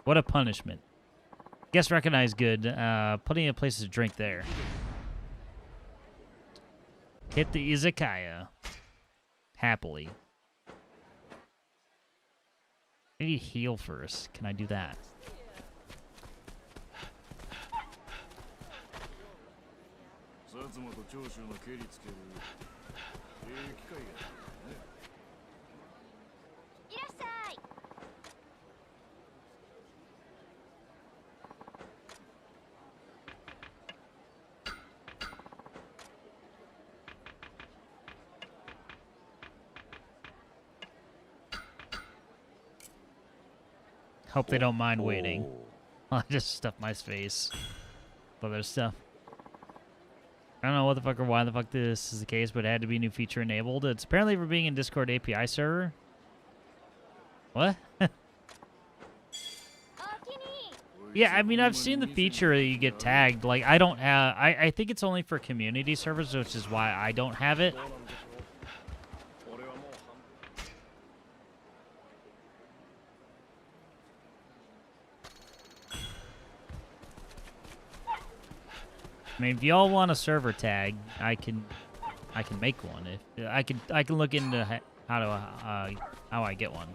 What a punishment. Guess recognized good. Plenty of places to drink there. Hit the izakaya. Happily. I need to heal first. Can I do that? Hope they don't mind waiting. I'll just stuff my face with other stuff. I don't know what the fuck or why the fuck this is the case, but it had to be new feature enabled. It's apparently for being in Discord API server. What? Yeah, I mean, I've seen the feature that you get tagged. Like, I don't have... I think it's only for community servers, which is why I don't have it. I mean, if y'all want a server tag, I can make one. If I can look into how I get one.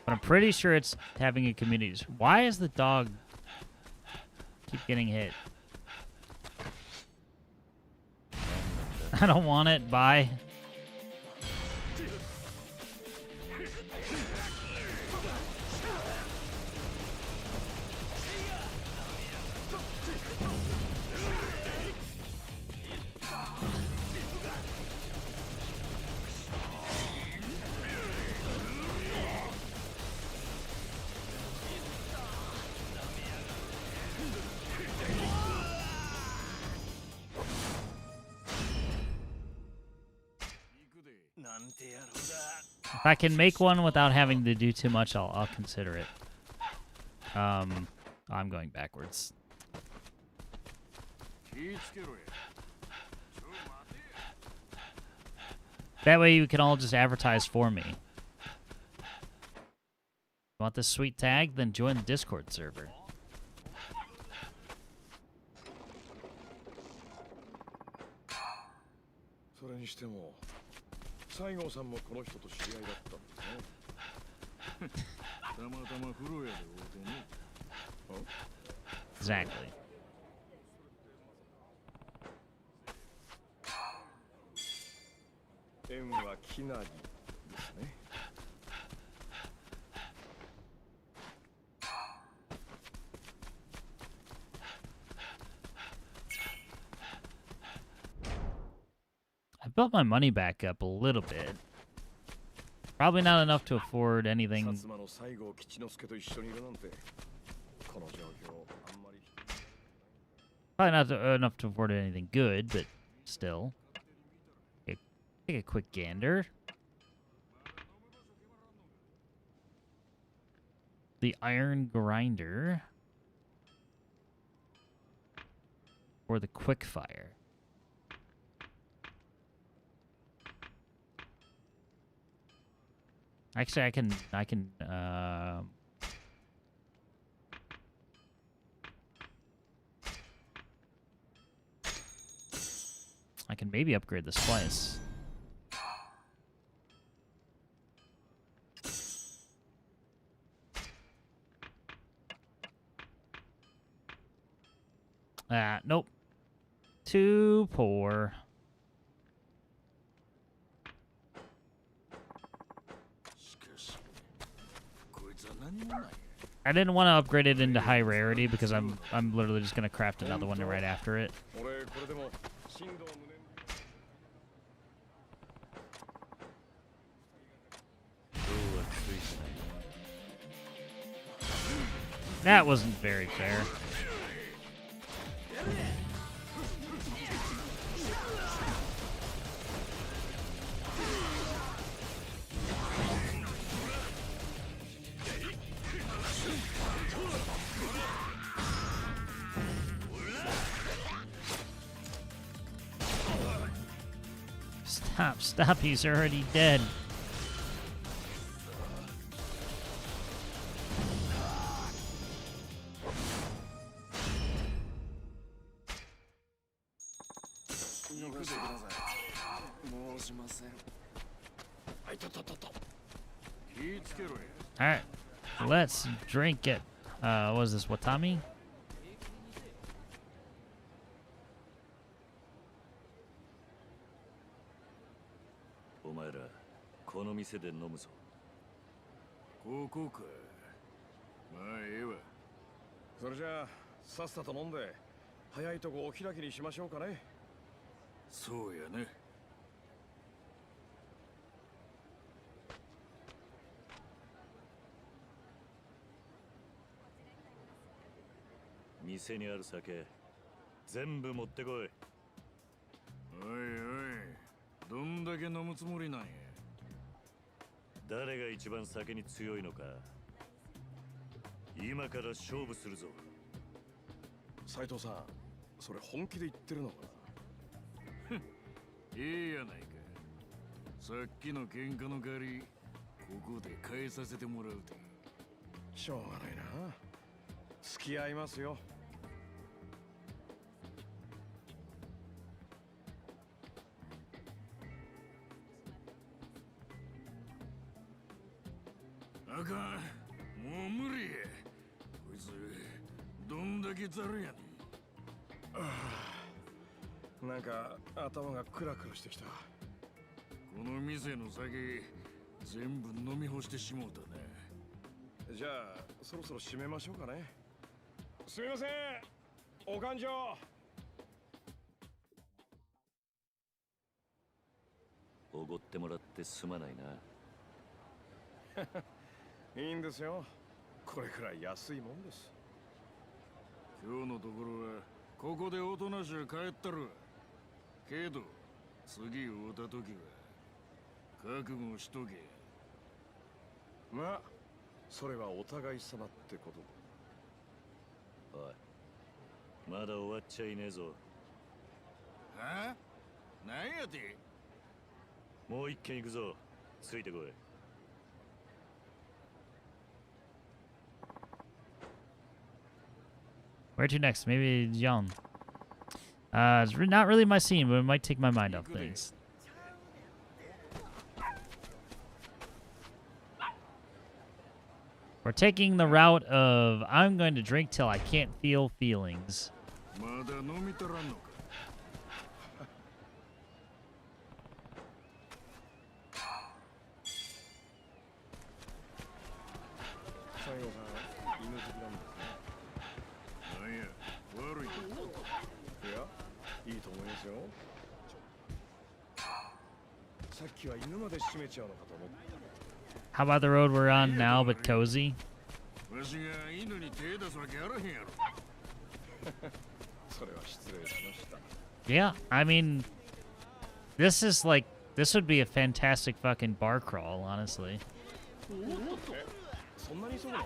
But I'm pretty sure it's having a community. Why is the dog keep getting hit? I don't want it. Bye. If I can make one without having to do too much, I'll consider it. I'm going backwards. That way you can all just advertise for me. Want this sweet tag? Then join the Discord server. Exactly. I built my money back up a little bit. Probably not enough to afford anything. Probably not enough to afford anything good, but still. Take a quick gander. The iron grinder. Or the quick fire. Actually, I can maybe upgrade the splice. Nope. Too poor. I didn't want to upgrade it into high rarity because I'm literally just gonna craft another one right after it. That wasn't very fair. Stop, he's already dead. Alright, let's drink it. What is this, Watami? 覚悟しとけ。まあそれはお互い様ってこと。おい、まだ終わっちゃいねえぞ。は？なんやて？もう一軒行くぞ。ついてこい。Where to next? Maybe Young. It's not really my scene, but it might take my mind off things. We're taking the route of I'm going to drink till I can't feel feelings. まだ飲み足らんのか。最後さん犬好きなんですね。なんや、悪いか。いや、いいと思いますよ。さっきは犬まで締めちゃうのかと思った。 How about the road we're on now, but cozy? わしが犬に手出すわけあらへんやろ。それは失礼しました。 Yeah, I mean, this is like, this would be a fantastic fucking bar crawl, honestly. そんなに急ぐの？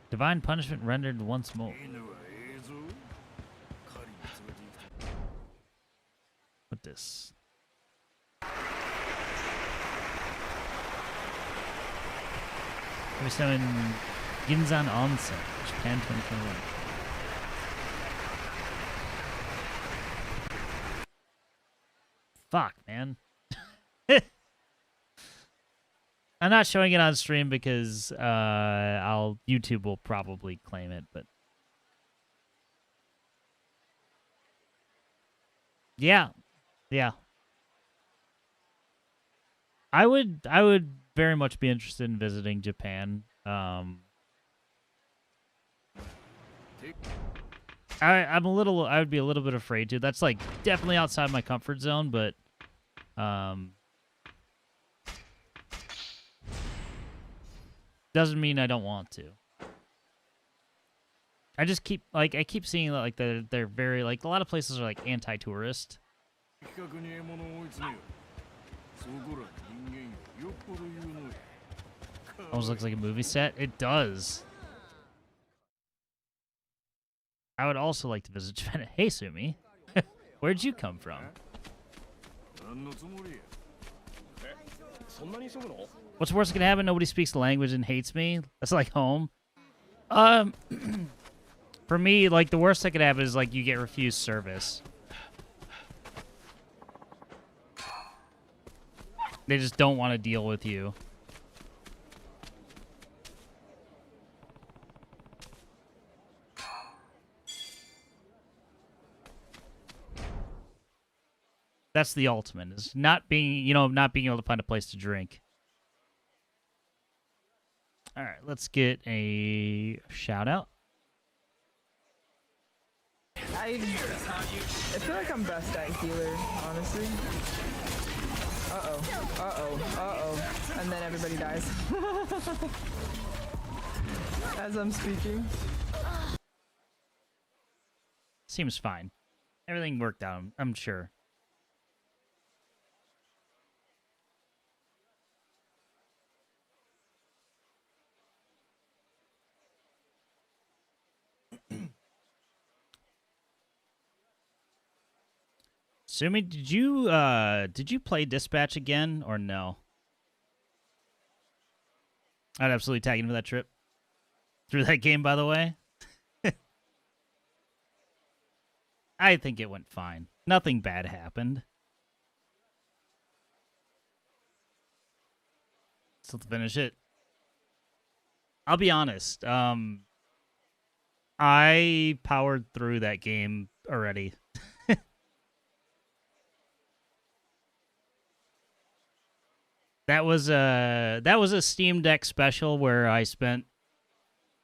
Divine punishment rendered once more. 犬はええぞ。狩りに連れて行くと。 What this? We're still in Ginzan Onsen, Japan 2021. Fuck, man. I'm not showing it on stream because YouTube will probably claim it, but yeah. I would very much be interested in visiting Japan. I would be a little bit afraid to. That's like definitely outside my comfort zone, but doesn't mean I don't want to. I just keep seeing that like they're very like a lot of places are like anti-tourist. 比較に獲物を追い詰めよ。そこら人間よっぽど言うのや。 Almost looks like a movie set. It does. I would also like to visit Japan. Hey, Sumi. Where'd you come from? 何のつもりや。そんなに急ぐの？ What's worse that can happen? Nobody speaks the language and hates me. That's like home. For me, like the worst that could happen is like you get refused service. They just don't want to deal with you. That's the ultimate, is not being able to find a place to drink. All right, let's get a shout out. I feel like I'm best at healer, honestly. Uh-oh. And then everybody dies. As I'm speaking. Seems fine. Everything worked out, I'm sure. Sumi, did you play Dispatch again or no? I'd absolutely tag in for that trip. Through that game, by the way. I think it went fine. Nothing bad happened. Still to finish it. I'll be honest. I powered through that game already. That was a Steam Deck special where I spent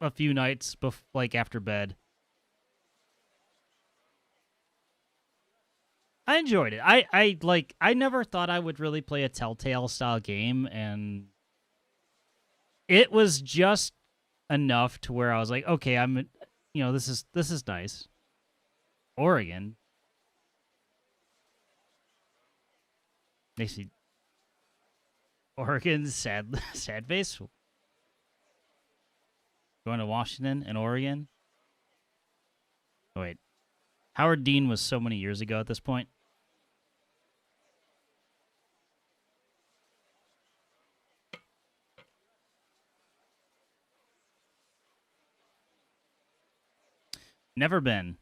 a few nights like after bed. I enjoyed it. I never thought I would really play a Telltale style game, and it was just enough to where I was like, okay, this is nice. Oregon. Makes me Oregon sad face. Going to Washington and Oregon. Oh, wait. Howard Dean was so many years ago at this point. Never been.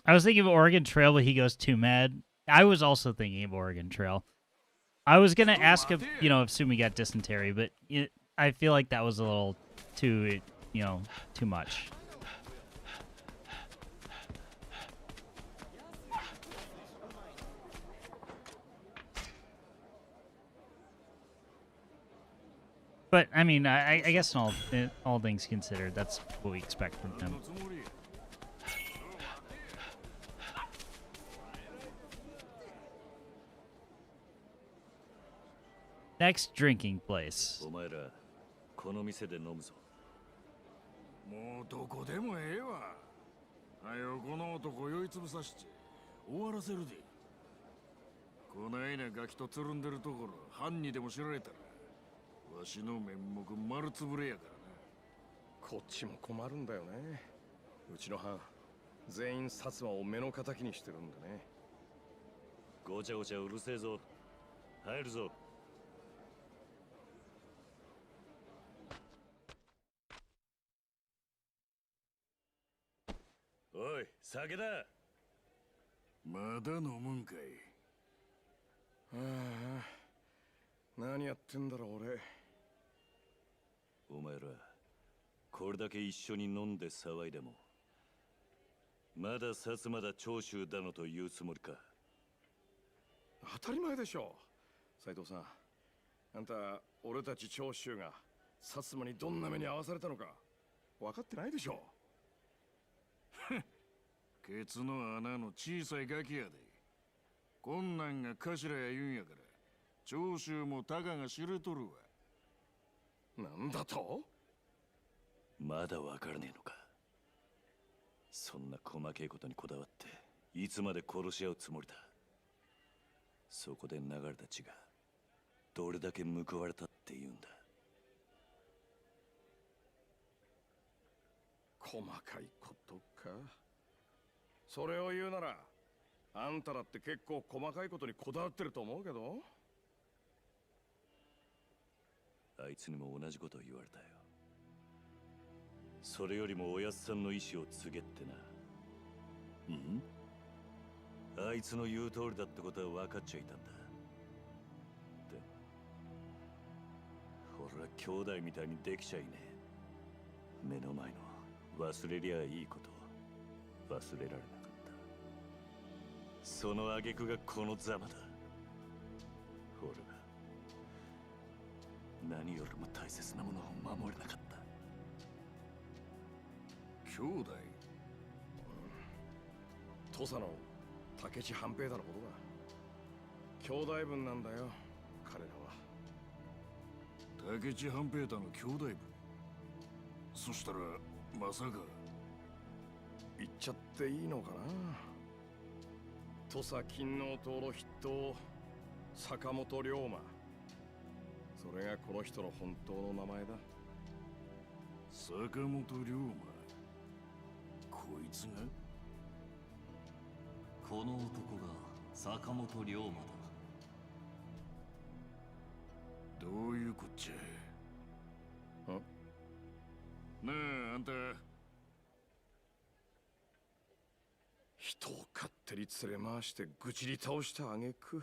I was thinking of Oregon Trail, but he goes too mad. I was also thinking of Oregon Trail. I was going to ask if, if Sumi got dysentery, but I feel like that was a little too, too much. But, I mean, I guess in all things considered, that's what we expect from him. Next drinking place. お前らこの店で飲むぞ。もうどこでもええわ。はよこの男酔いつぶさして終わらせるで。こないなガキとつるんでるところ犯にでも知られたらわしの面目丸つぶれやからな。こっちも困るんだよね。うちの班全員薩摩を目の敵にしてるんでね。ごちゃごちゃうるせえぞ。入るぞ。おい、酒だ。まだ飲むんかい。ああ、何やってんだろう俺。お前らこれだけ一緒に飲んで騒いでもまだ薩摩だ長州だのというつもりか。当たり前でしょ斉藤さん。あんた俺たち長州が薩摩にどんな目に遭わされたのか分かってないでしょ。ケツの穴の小さいガキやで。こんなんが頭や言うんやから長州もたかが知れとるわ。なんだと？まだわからねえのか。そんな細けいことにこだわっていつまで殺し合うつもりだ。そこで流れた血がどれだけ報われたって言うんだ。細かいことか。それを言うならあんただって結構細かいことにこだわってると思うけど。あいつにも同じことを言われたよ。それよりもおやっさんの意志を告げってな。あいつの言う通りだってことは分かっちゃいたんだ。で俺は兄弟みたいにできちゃいねえ。目の前の忘れりゃいいこと忘れられなかった。その挙句がこのざまだ。俺が何よりも大切なものを守れなかった。兄弟？土佐の武智半平太のことだ。兄弟分なんだよ彼らは。武智半平太の兄弟分？そしたらまさか。言っちゃっていいのかな。土佐勤王党の筆頭坂本龍馬。それがこの人の本当の名前だ。坂本龍馬。こいつが？この男が坂本龍馬だ。どういうこっちゃ。ねえあんた、人を勝手に連れ回して愚痴り倒した挙句、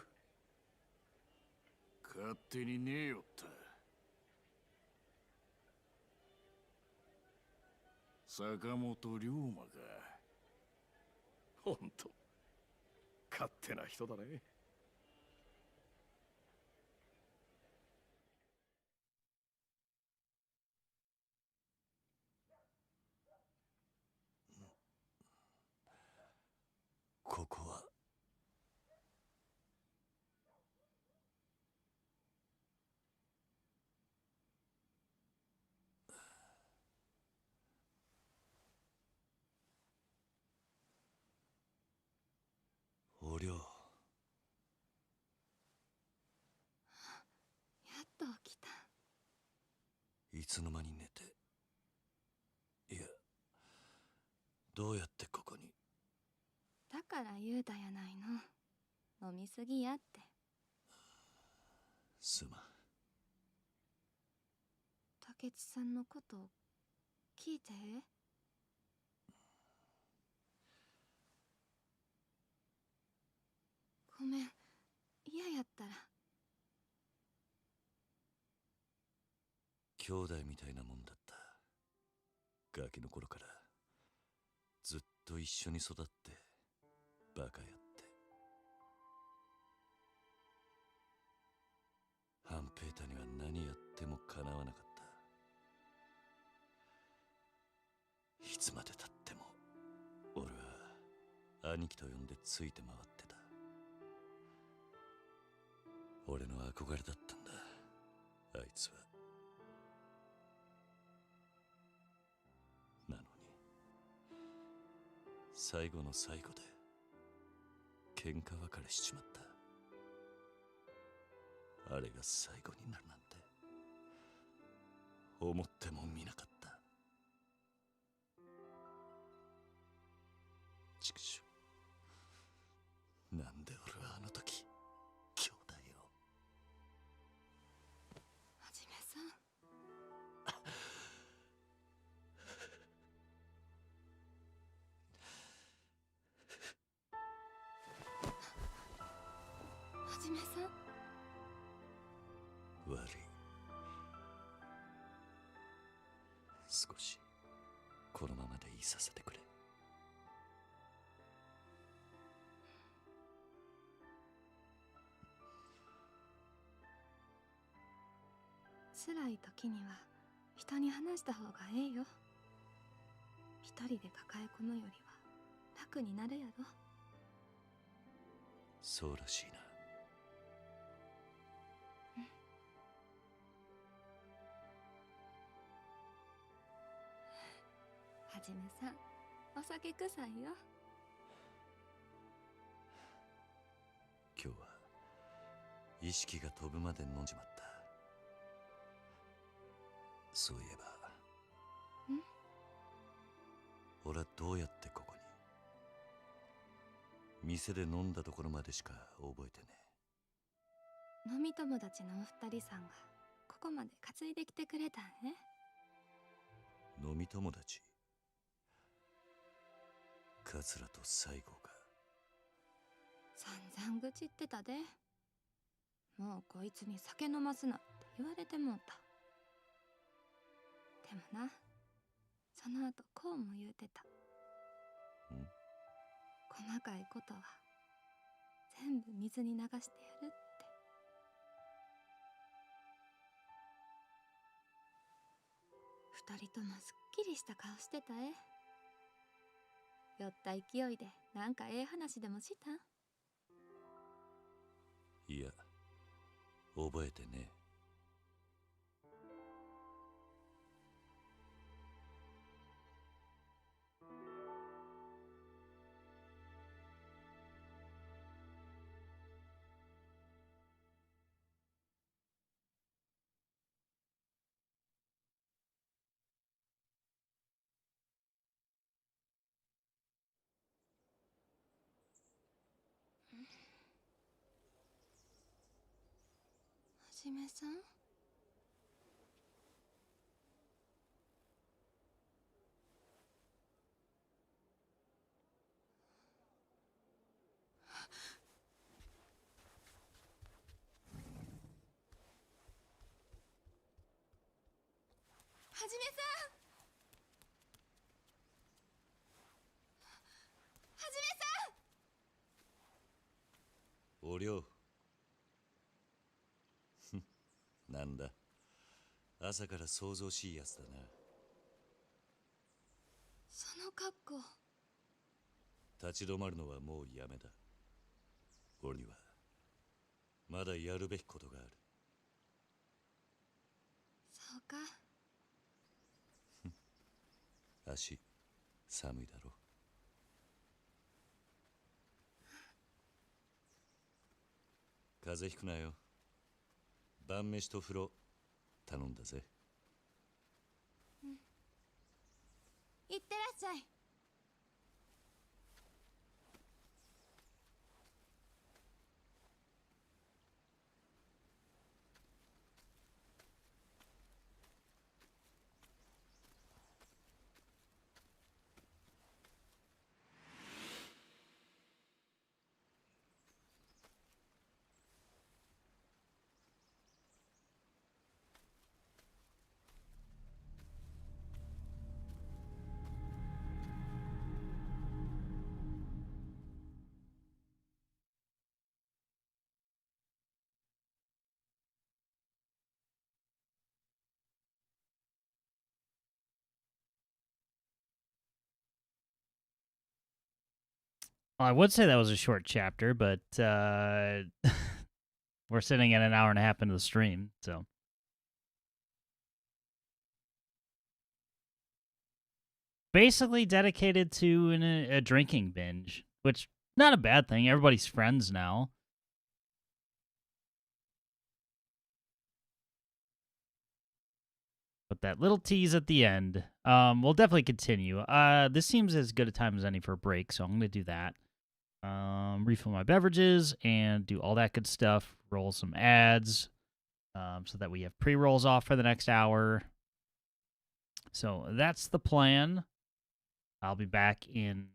勝手にねえよった。坂本龍馬が。ほんと勝手な人だね。ここはおりょう。やっと起きた。いつの間に寝て。いや、どうやってここに。だから言うたやないの。飲みすぎやって。すまん。竹地さんのこと聞いてごめん、嫌やったら。兄弟みたいなもんだった。ガキの頃からずっと一緒に育ってバカやって。半平太には何やってもかなわなかった。いつまでたっても俺は兄貴と呼んでついて回ってた。俺の憧れだったんだ、あいつは。なのに最後の最後で喧嘩別れしちまった。あれが最後になるなんて思ってもみなかった。畜生、なんで俺はあの時兄弟を。はじめさん。はじめさん。悪い。少しこのままでいさせてくれ。辛い時には人に話した方がええよ。一人で抱え込むよりは楽になるやろ。そうらしいな。はじめさん、お酒臭いよ。今日は意識が飛ぶまで飲んじまった。そういえば俺はどうやってここに。店で飲んだところまでしか覚えてね飲み友達のお二人さんがここまで担いできてくれたんね。え。飲み友達。桂と西郷が。散々愚痴ってたで。もうこいつに酒飲ますなって言われてもうた。でもな、その後こうも言うてた。細かいことは全部水に流してやるって。二人ともすっきりした顔してたえ。酔った勢いでなんかええ話でもしたん？いや、覚えてねえ。はじめさん。おりょう。なんだ。朝から想像しいやつだな。その格好。立ち止まるのはもうやめだ。俺にはまだやるべきことがある。そうか。足寒いだろ。風邪ひくなよ。晩飯と風呂頼んだぜ。いってらっしゃい。Well, I would say that was a short chapter, but we're sitting at an hour and a half into the stream, so. Basically dedicated to a drinking binge, which not a bad thing. Everybody's friends now. But that little tease at the end, we'll definitely continue. This seems as good a time as any for a break, so I'm going to do that. Refill my beverages and do all that good stuff. Roll some ads so that we have pre-rolls off for the next hour. So that's the plan. I'll be back in,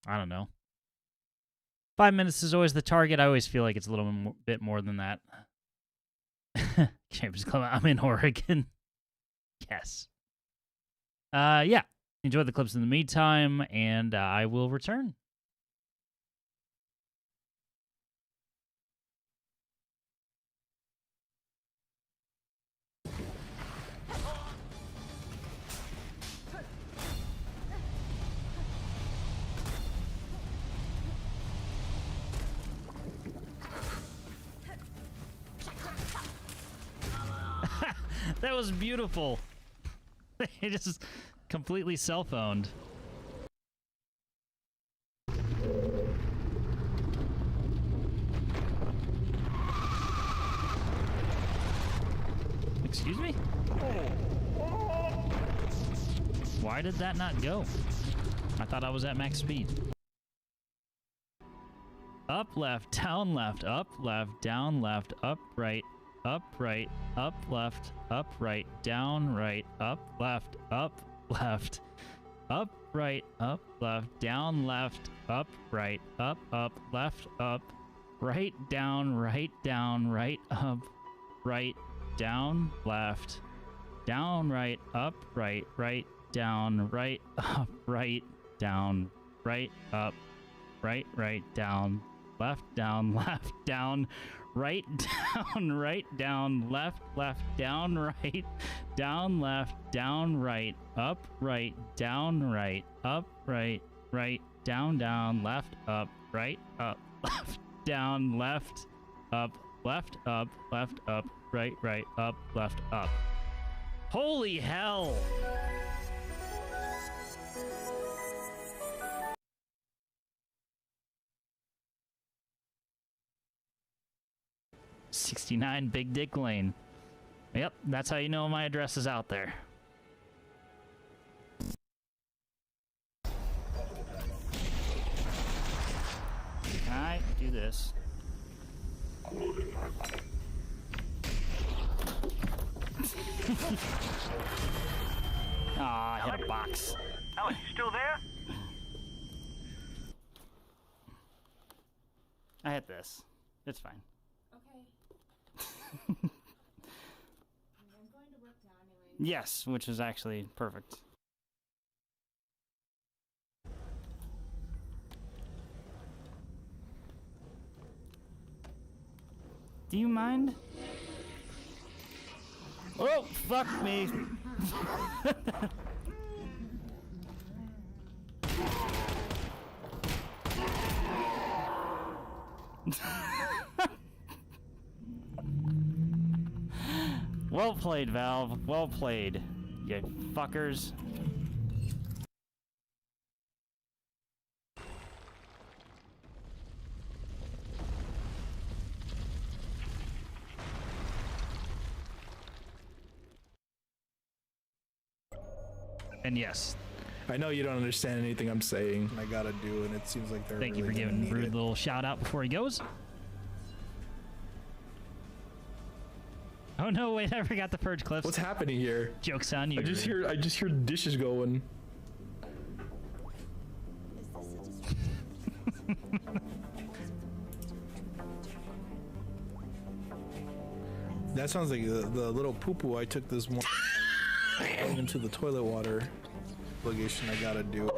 I don't know. 5 minutes is always the target. I always feel like it's a little bit more than that. Chambers Club, I'm in Oregon. Yes. Yeah. Enjoy the clips in the meantime, and I will return. That was beautiful. It just completely cell-phoned. Excuse me? Why did that not go? I thought I was at max speed. Up, left, down, left, up, left, down, left, up, right, up, left, up, right, down, right, up, left, left, up, right, left, down, left, up, right, left, up, right, down, right, up, right, down, left, down, right, up, right, down, right, up, right, down, right, up, right, down, left, down, right, down, left, down, right, down, right, up, right, down, right, up, right, down, left, up, right, up, left, down, left, up, right, up, left, up. Holy hell! '69 Big Dick Lane. Yep, that's how you know my address is out there. Can I do this? Aw, I hit a box. Alex, you still there? I hit this. It's fine. Okay. I'm going to work Yes, which is actually perfect. Do you mind? Oh, fuck me. Well played, Valve. Well played, you fuckers. And yes. I know you don't understand anything I'm saying. I gotta do, and it seems like they're. Thank you for giving Rude a little shout out before he goes. Oh no! Wait, I forgot the purge clips. What's happening here? Joke's on you. I just hear dishes going. That sounds like the little poo-poo I took this morning into the toilet water obligation I gotta do.